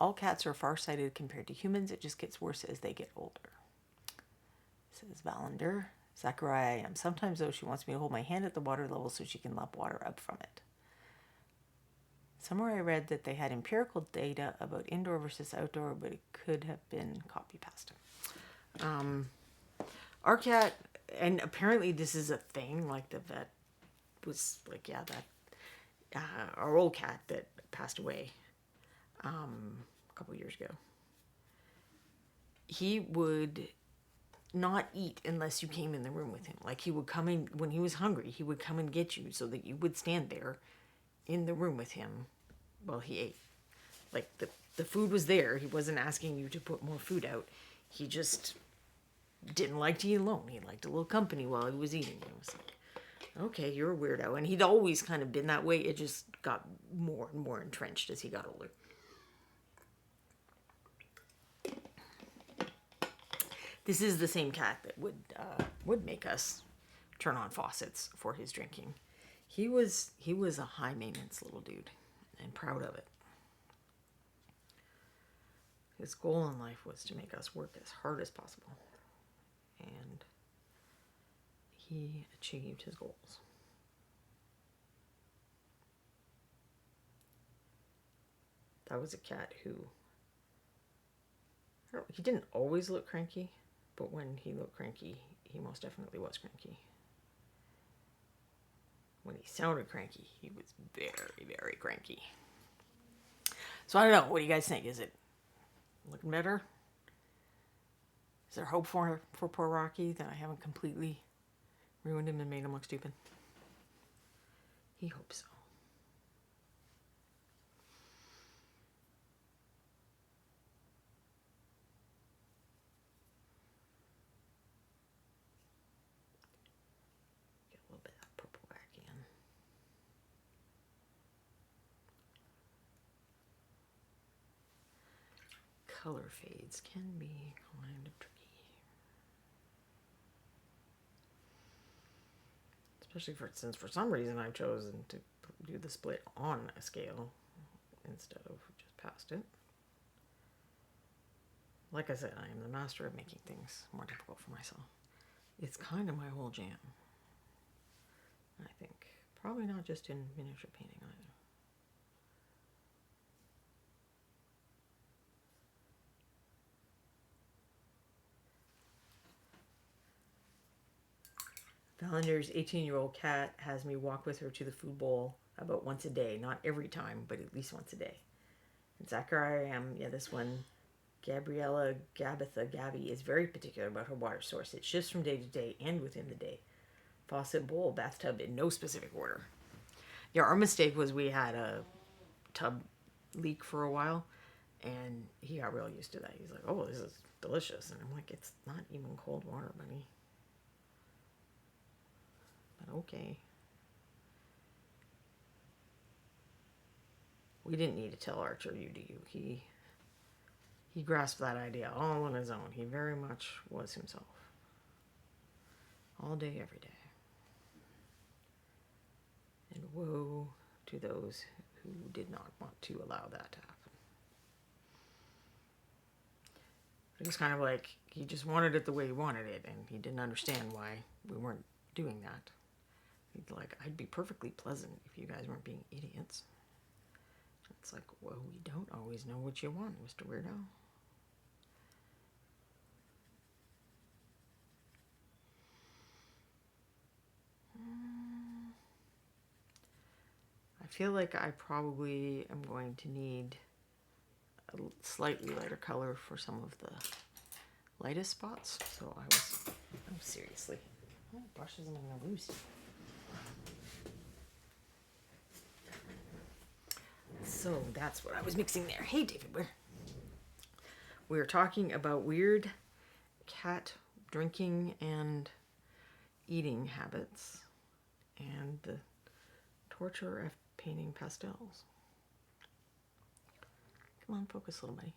All cats are farsighted compared to humans. It just gets worse as they get older. Says Valander. Zachariah, I am. Sometimes, though, she wants me to hold my hand at the water level so she can lap water up from it. Somewhere I read that they had empirical data about indoor versus outdoor, but it could have been copy pasta. Our cat, and apparently this is a thing, like the vet was like, yeah, that our old cat that passed away a couple years ago. He would not eat unless you came in the room with him. Like, he would come in when he was hungry. He would come and get you so that you would stand there in the room with him while he ate. Like, the food was there. He wasn't asking you to put more food out. He just didn't like to eat alone. He liked a little company while he was eating. It was like, okay, you're a weirdo. And he'd always kind of been that way. It just got more and more entrenched as he got older. This is the same cat that would make us turn on faucets for his drinking. He was a high maintenance little dude, and proud of it. His goal in life was to make us work as hard as possible, and he achieved his goals. That was a cat who, he didn't always look cranky. But when he looked cranky, he most definitely was cranky. When he sounded cranky, he was very, very cranky. So I don't know. What do you guys think? Is it looking better? Is there hope for poor Rocky that I haven't completely ruined him and made him look stupid? He hopes so. Color fades can be kind of tricky. Especially since for some reason I've chosen to do the split on a scale instead of just past it. Like I said, I am the master of making things more difficult for myself. It's kind of my whole jam. I think. Probably not just in miniature painting either. Valander's 18-year-old cat has me walk with her to the food bowl about once a day. Not every time, but at least once a day. And Zachariah, this one, Gabriella Gabitha Gabby, is very particular about her water source. It shifts from day to day and within the day. Faucet, bowl, bathtub in no specific order. Yeah, our mistake was we had a tub leak for a while, And he got real used to that. He's like, oh, this is delicious. And I'm like, it's not even cold water, buddy. But okay. We didn't need to tell Archer, you do you. He grasped that idea all on his own. He very much was himself. All day, every day. And woe to those who did not want to allow that to happen. It was kind of like he just wanted it the way he wanted it, and he didn't understand why we weren't doing that. He's like, I'd be perfectly pleasant if you guys weren't being idiots. It's like, well, we don't always know what you want, Mr. Weirdo. I feel like I probably am going to need a slightly lighter color for some of the lightest spots. So oh, seriously. Oh, brushes am I gonna lose? So that's what I was mixing there. Hey, David, we're talking about weird cat drinking and eating habits and the torture of painting pastels. Come on, focus, little buddy.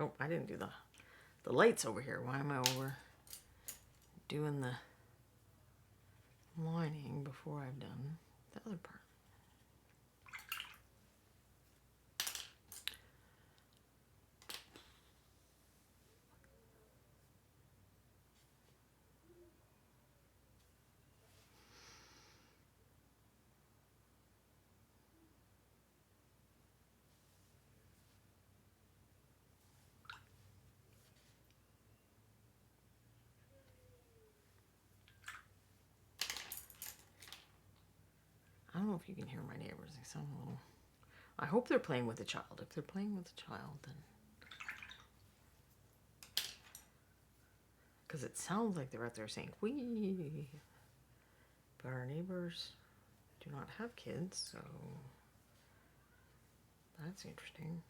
Oh, I didn't do the lights over here. Why am I over doing the lining before I've done the other part? I don't know if you can hear my neighbors. They sound a little... I hope they're playing with a child. If they're playing with a child, then... Because it sounds like they're out there saying, wee. But our neighbors do not have kids, so... That's interesting.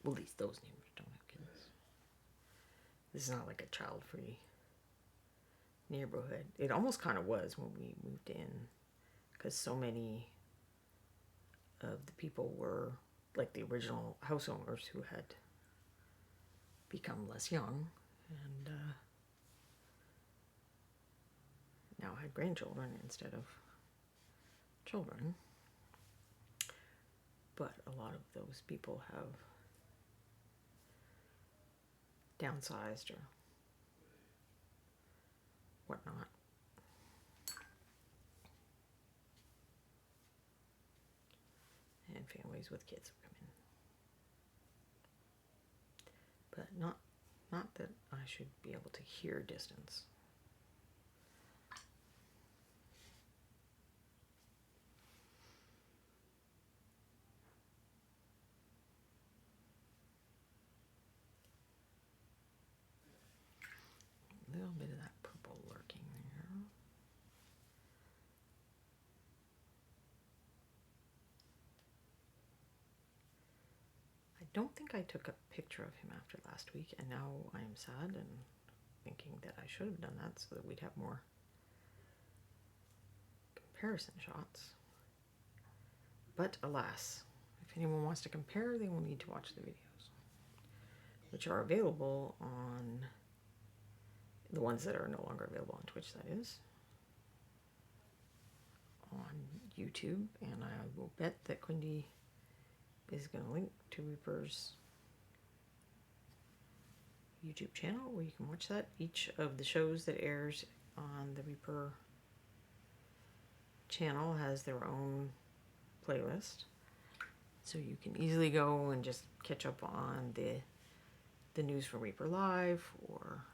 Well, at least those neighbors don't have kids. This is not like a child-free neighborhood. It almost kind of was when we moved in, because so many of the people were like the original house owners who had become less young and now had grandchildren instead of children. But a lot of those people have downsized or whatnot. And families with kids have come in. But not that I should be able to hear distance. A little bit of that purple lurking there. I don't think I took a picture of him after last week, and now I am sad and thinking that I should have done that so that we'd have more comparison shots. But alas, if anyone wants to compare, they will need to watch the videos, which are available on the ones that are no longer available on Twitch, that is, on YouTube, and I will bet that Quindy is going to link to Reaper's YouTube channel where you can watch that. Each of the shows that airs on the Reaper channel has their own playlist, so you can easily go and just catch up on the news for Reaper Live, or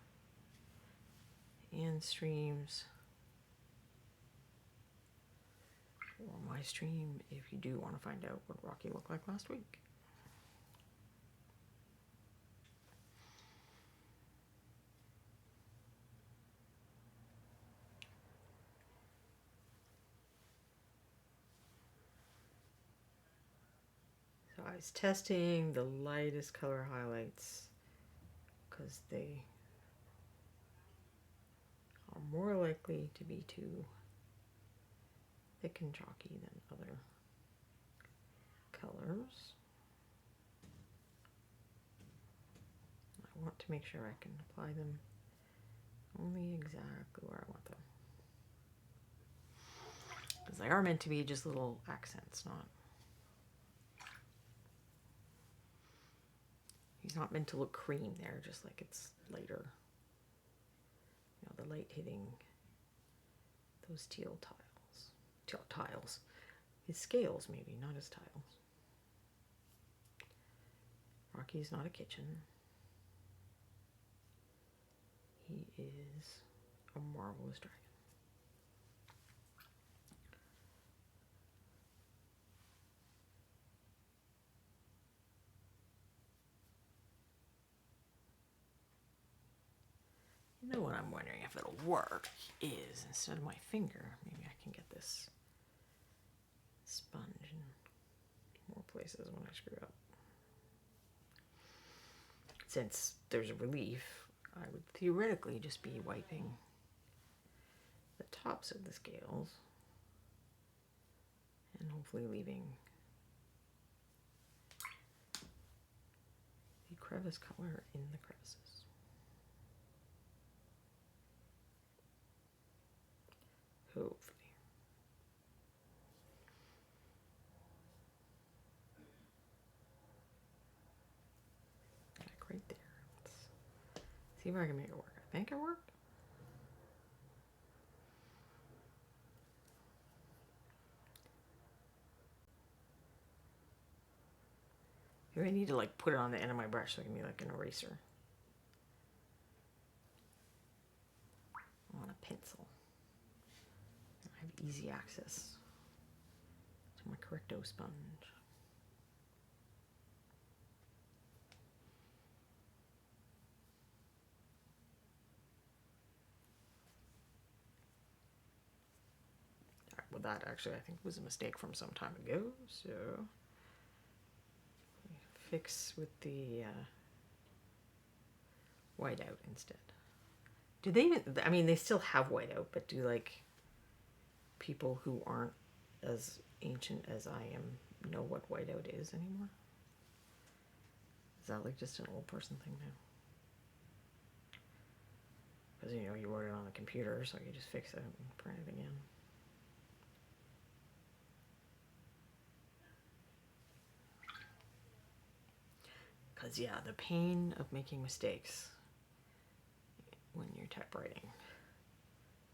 and streams, or my stream if you do want to find out what Rocky looked like last week. So I was testing the lightest color highlights because they are more likely to be too thick and chalky than other colors. I want to make sure I can apply them only exactly where I want them. Because they are meant to be just little accents, not... He's not meant to look cream there, just like it's lighter. You know, the light hitting those teal tiles. Tiles. His scales, maybe, not his tiles. Rocky's not a kitchen. He is a marvelous dragon. You know what I'm wondering if it'll work is, instead of my finger, maybe I can get this sponge in more places when I screw up. Since there's a relief, I would theoretically just be wiping the tops of the scales and hopefully leaving the crevice color in the crevices. Hopefully. Like right there. Let's see if I can make it work. I think it worked. Maybe I need to like put it on the end of my brush so it can be like an eraser. On a pencil. I have easy access to my Correcto sponge. All right, well that actually I think was a mistake from some time ago, so fix with the whiteout instead. Do they even, I mean, they still have whiteout, but do like people who aren't as ancient as I am know what whiteout is anymore? Is that like just an old person thing now? Because, you know, you wrote it on the computer, so you just fix it and print it again. Because, yeah, the pain of making mistakes when you're typewriting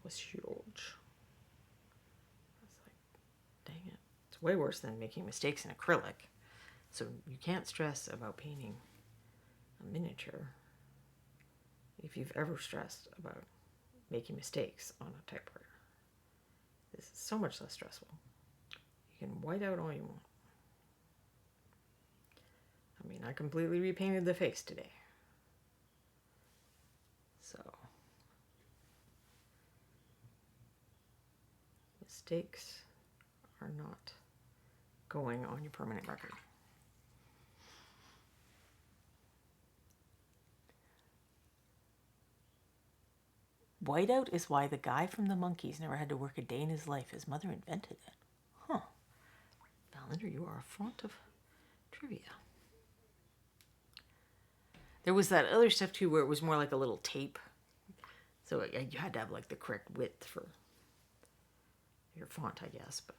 was huge. I was like, dang it. It's way worse than making mistakes in acrylic. So you can't stress about painting a miniature if you've ever stressed about making mistakes on a typewriter. This is so much less stressful. You can white out all you want. I mean, I completely repainted the face today. So, mistakes are not going on your permanent record. Whiteout is why the guy from the Monkees never had to work a day in his life. His mother invented it. Huh. Valinder, you are a font of trivia. There was that other stuff too where it was more like a little tape. So you had to have like the correct width for your font, I guess, but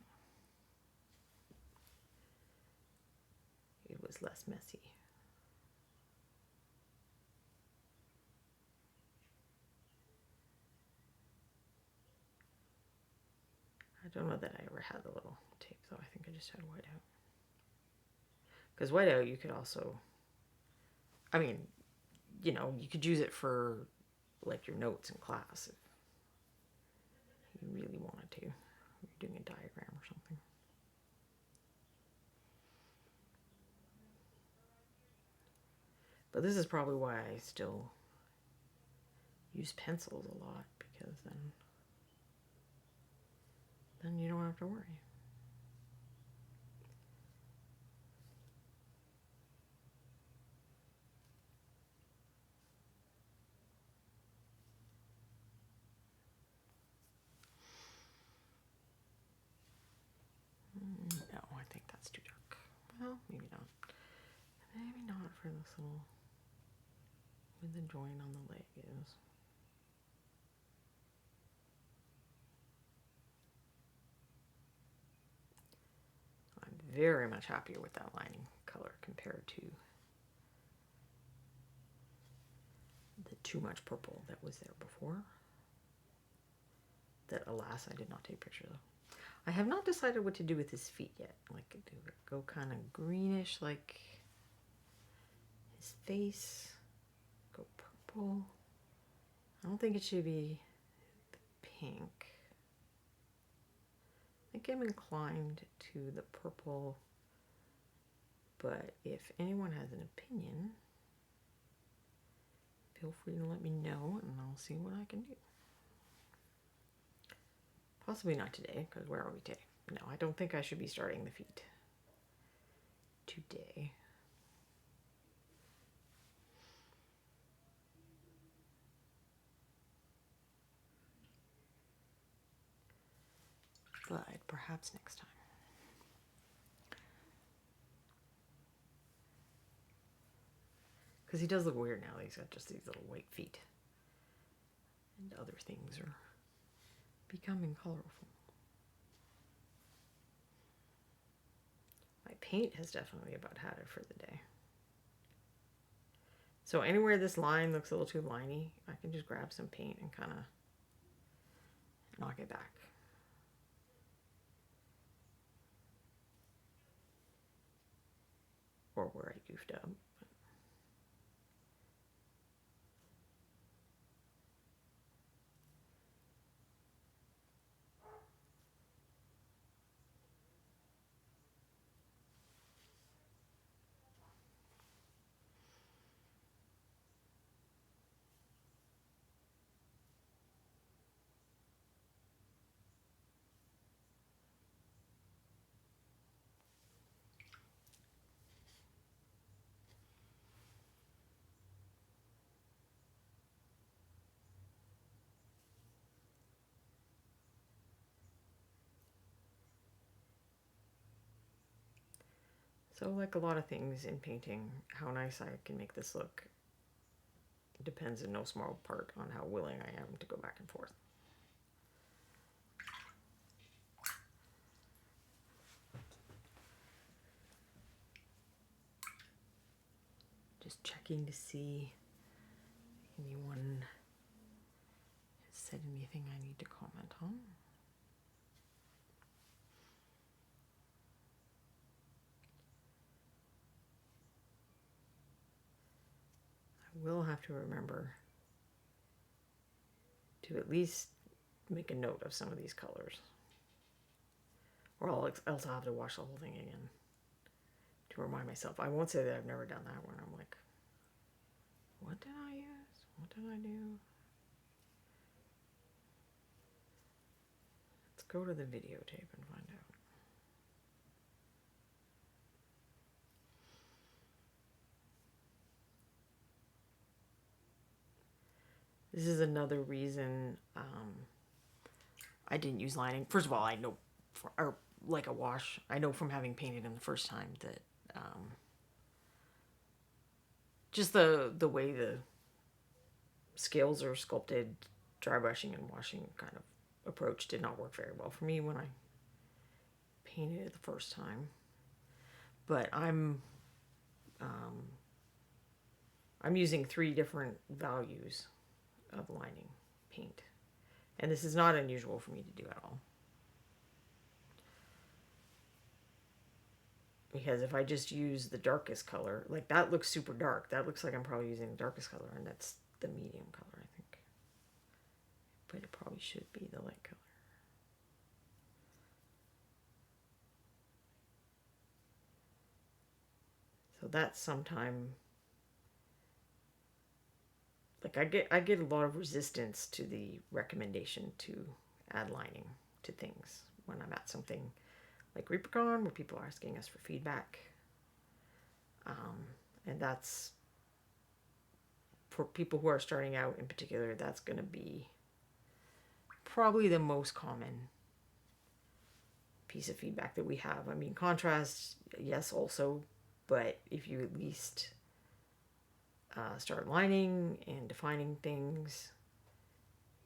it was less messy. I don't know that I ever had the little tape though. I think I just had whiteout. Because whiteout you could also, I mean, you know, you could use it for like your notes in class. you really wanted to. You're doing a diagram or something. But this is probably why I still use pencils a lot, because then you don't have to worry. No, I think that's too dark. Well, maybe not. Maybe not for this little, where the join on the leg is. I'm very much happier with that lining color compared to the too much purple that was there before. That, alas, I did not take pictures of. I have not decided what to do with his feet yet. Like, do it go kind of greenish like his face? Go purple? I don't think it should be pink. I think I'm inclined to the purple, but if anyone has an opinion, feel free to let me know and I'll see what I can do. Possibly not today, because where are we today? No, I don't think I should be starting the feet today. But perhaps next time. Because he does look weird now. He's got just these little white feet. And other things are becoming colorful. My paint has definitely about had it for the day. So anywhere this line looks a little too liney, I can just grab some paint and kind of knock it back. Or where I goofed up. So like a lot of things in painting, how nice I can make this look depends in no small part on how willing I am to go back and forth. Just checking to see if anyone has said anything I need to comment on. I will have to remember to at least make a note of some of these colors. Or else I'll have to watch the whole thing again to remind myself. I won't say that I've never done that one. I'm like, what did I use? What did I do? Let's go to the videotape and find out. This is another reason I didn't use lining. First of all, I know, or like a wash, I know from having painted him the first time that just the way the scales are sculpted, dry brushing and washing kind of approach did not work very well for me when I painted it the first time. But I'm using 3 different values of lining paint, and this is not unusual for me to do at all. Because if I just use the darkest color, like that looks super dark. That looks like I'm probably using the darkest color, and that's the medium color, I think. But it probably should be the light color. So that's sometime, like I get a lot of resistance to the recommendation to add lining to things when I'm at something like ReaperCon, where people are asking us for feedback. And that's, for people who are starting out in particular, that's going to be probably the most common piece of feedback that we have. I mean, contrast, yes, also, but if you at least start lining and defining things,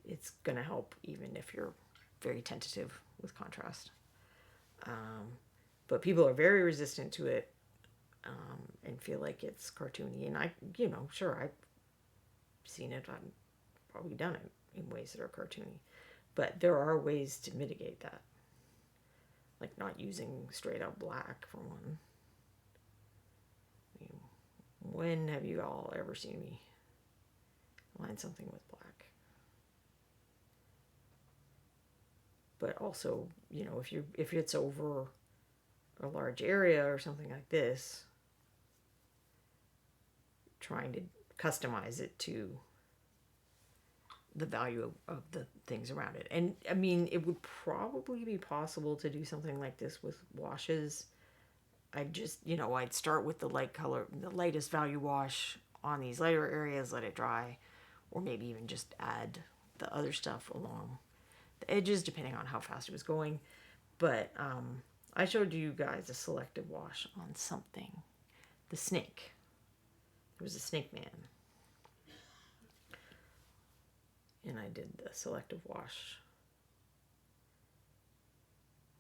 it's going to help even if you're very tentative with contrast. But people are very resistant to it and feel like it's cartoony. And I, sure, I've seen it. I've probably done it in ways that are cartoony. But there are ways to mitigate that. Like not using straight up black, for one. I mean, when have you all ever seen me line something with black? But also, if it's over a large area or something like this, trying to customize it to the value of the things around it. And I mean, it would probably be possible to do something like this with washes. I'd just, I'd start with the light color, the lightest value wash on these lighter areas, let it dry, or maybe even just add the other stuff along the edges, depending on how fast it was going. But I showed you guys a selective wash on something. The snake. There was a snake man. And I did the selective wash.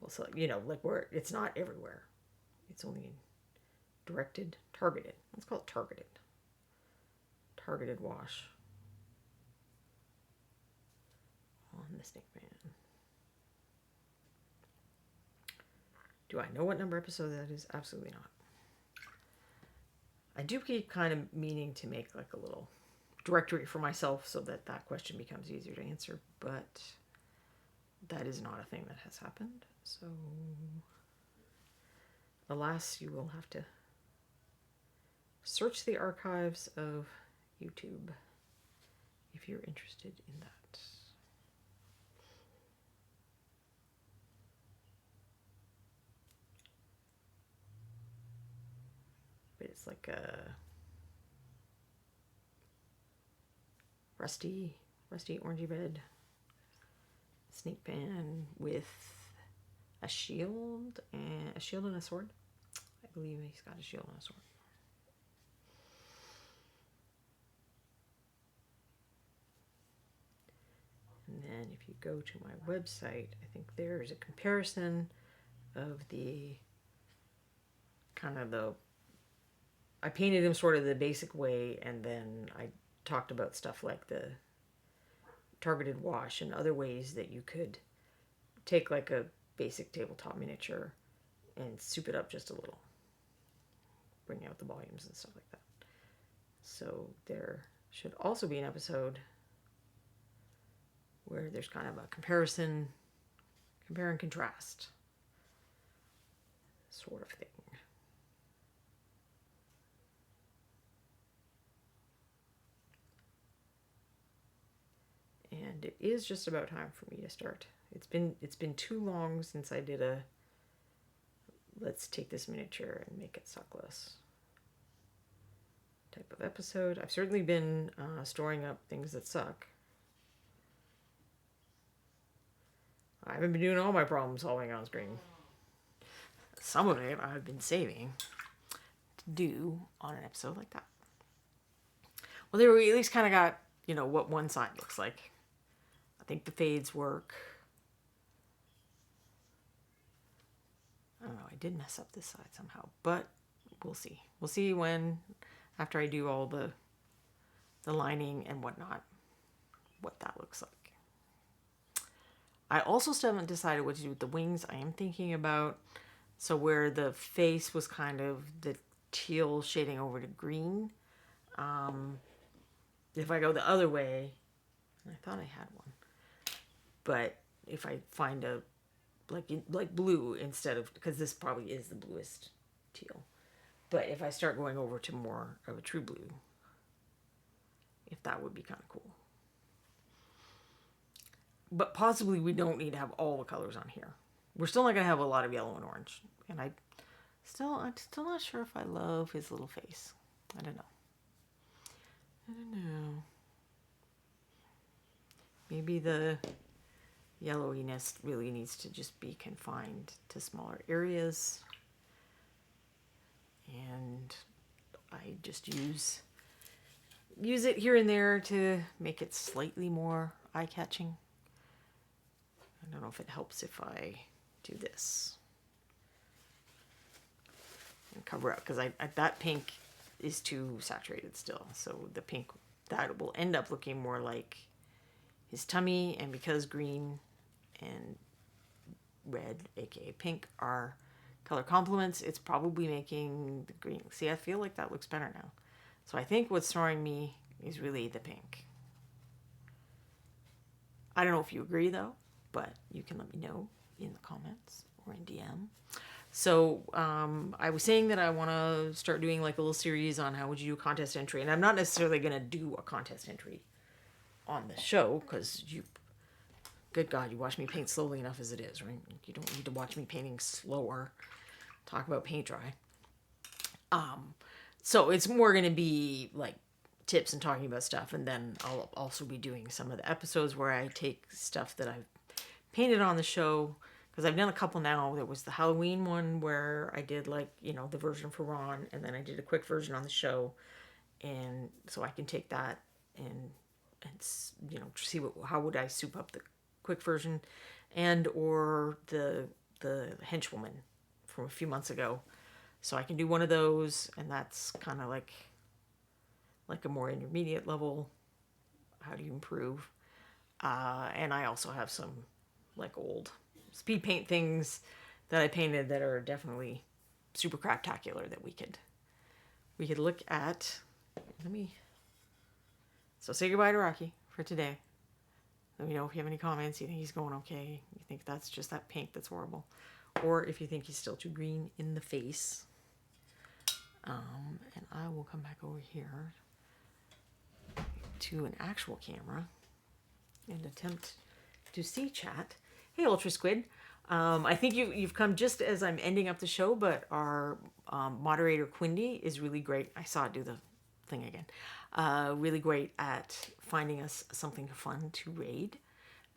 Well, so, like where it's not everywhere. It's only directed, targeted. Let's call it targeted. Targeted wash on the snake man. Do I know what number episode that is? Absolutely not. I do keep kind of meaning to make like a little directory for myself so that question becomes easier to answer, but that is not a thing that has happened. So, alas, you will have to search the archives of YouTube if you're interested in that. But it's like a rusty orangey red snake pan with a shield and a sword. I believe he's got a shield and a sword. And then if you go to my website, I think there's a comparison of the I painted him sort of the basic way, and then I talked about stuff like the targeted wash and other ways that you could take like a basic tabletop miniature and soup it up just a little. Bring out the volumes and stuff like that. So there should also be an episode where there's kind of a compare and contrast sort of thing. And it is just about time for me to start. It's been too long since I did a let's take this miniature and make it suck less type of episode. I've certainly been storing up things that suck. I haven't been doing all my problem solving on screen. Some of it I've been saving to do on an episode like that. Well, there we at least kind of got, what one side looks like. I think the fades work. I don't know, I did mess up this side somehow, but we'll see. We'll see after I do all the lining and whatnot, what that looks like. I also still haven't decided what to do with the wings. I am thinking about, so where the face was kind of the teal shading over to green, if I go the other way, I thought I had one, but if I find like blue instead of, because this probably is the bluest teal, But if I start going over to more of a true blue, if that would be kind of cool. But possibly we don't need to have all the colors on here. We're still not going to have a lot of yellow and orange. And I'm still not sure if I love his little face. I don't know. Maybe the yellowiness really needs to just be confined to smaller areas. And I just use it here and there to make it slightly more eye-catching. I don't know if it helps if I do this and cover up, because that pink is too saturated still. So the pink, that will end up looking more like his tummy, and because green and red, aka pink, are color complements, it's probably making the green. See, I feel like that looks better now. So I think what's throwing me is really the pink. I don't know if you agree though, but you can let me know in the comments or in DM. So I was saying that I want to start doing like a little series on how would you do a contest entry. And I'm not necessarily going to do a contest entry on the show, because good God, you watch me paint slowly enough as it is, right? You don't need to watch me painting slower. Talk about paint dry. So it's more going to be like tips and talking about stuff. And then I'll also be doing some of the episodes where I take stuff that I've painted on the show, because I've done a couple now. There was the Halloween one where I did like, the version for Ron, and then I did a quick version on the show. And so I can take that and see how would I soup up the quick version, and or the henchwoman from a few months ago. So I can do one of those, and that's kind of like a more intermediate level. How do you improve? And I also have some like old speed paint things that I painted that are definitely super craptacular that we could look at. So say goodbye to Rocky for today. Let me know if you have any comments. You think he's going okay? You think that's just that pink that's horrible? Or if you think he's still too green in the face. And I will come back over here to an actual camera and attempt to see chat. Hey, Ultra Squid. I think you've come just as I'm ending up the show, but our moderator Quindy is really great. I saw it do the thing again. Really great at finding us something fun to raid.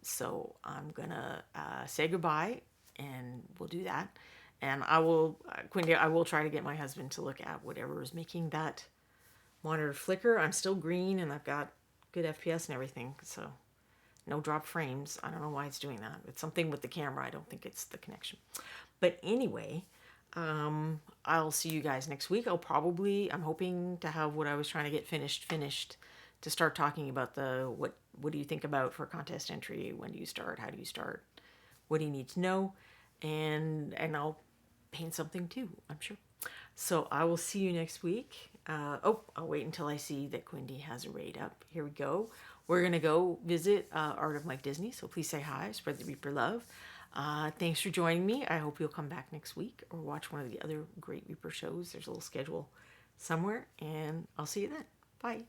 So I'm gonna say goodbye, and we'll do that. And I will, Quindy, I will try to get my husband to look at whatever is making that monitor flicker. I'm still green, and I've got good FPS and everything, so no drop frames. I don't know why it's doing that. It's something with the camera. I don't think it's the connection. But anyway, I'll see you guys next week. I'm hoping to have what I was trying to get finished to start talking about what do you think about for contest entry? When do you start? How do you start? What do you need to know? And I'll paint something too, I'm sure. So I will see you next week. I'll wait until I see that Quindy has a raid up. Here we go. We're going to go visit Art of Mike Disney. So please say hi, spread the Reaper love. Thanks for joining me. I hope you'll come back next week or watch one of the other great Reaper shows. There's a little schedule somewhere, and I'll see you then. Bye.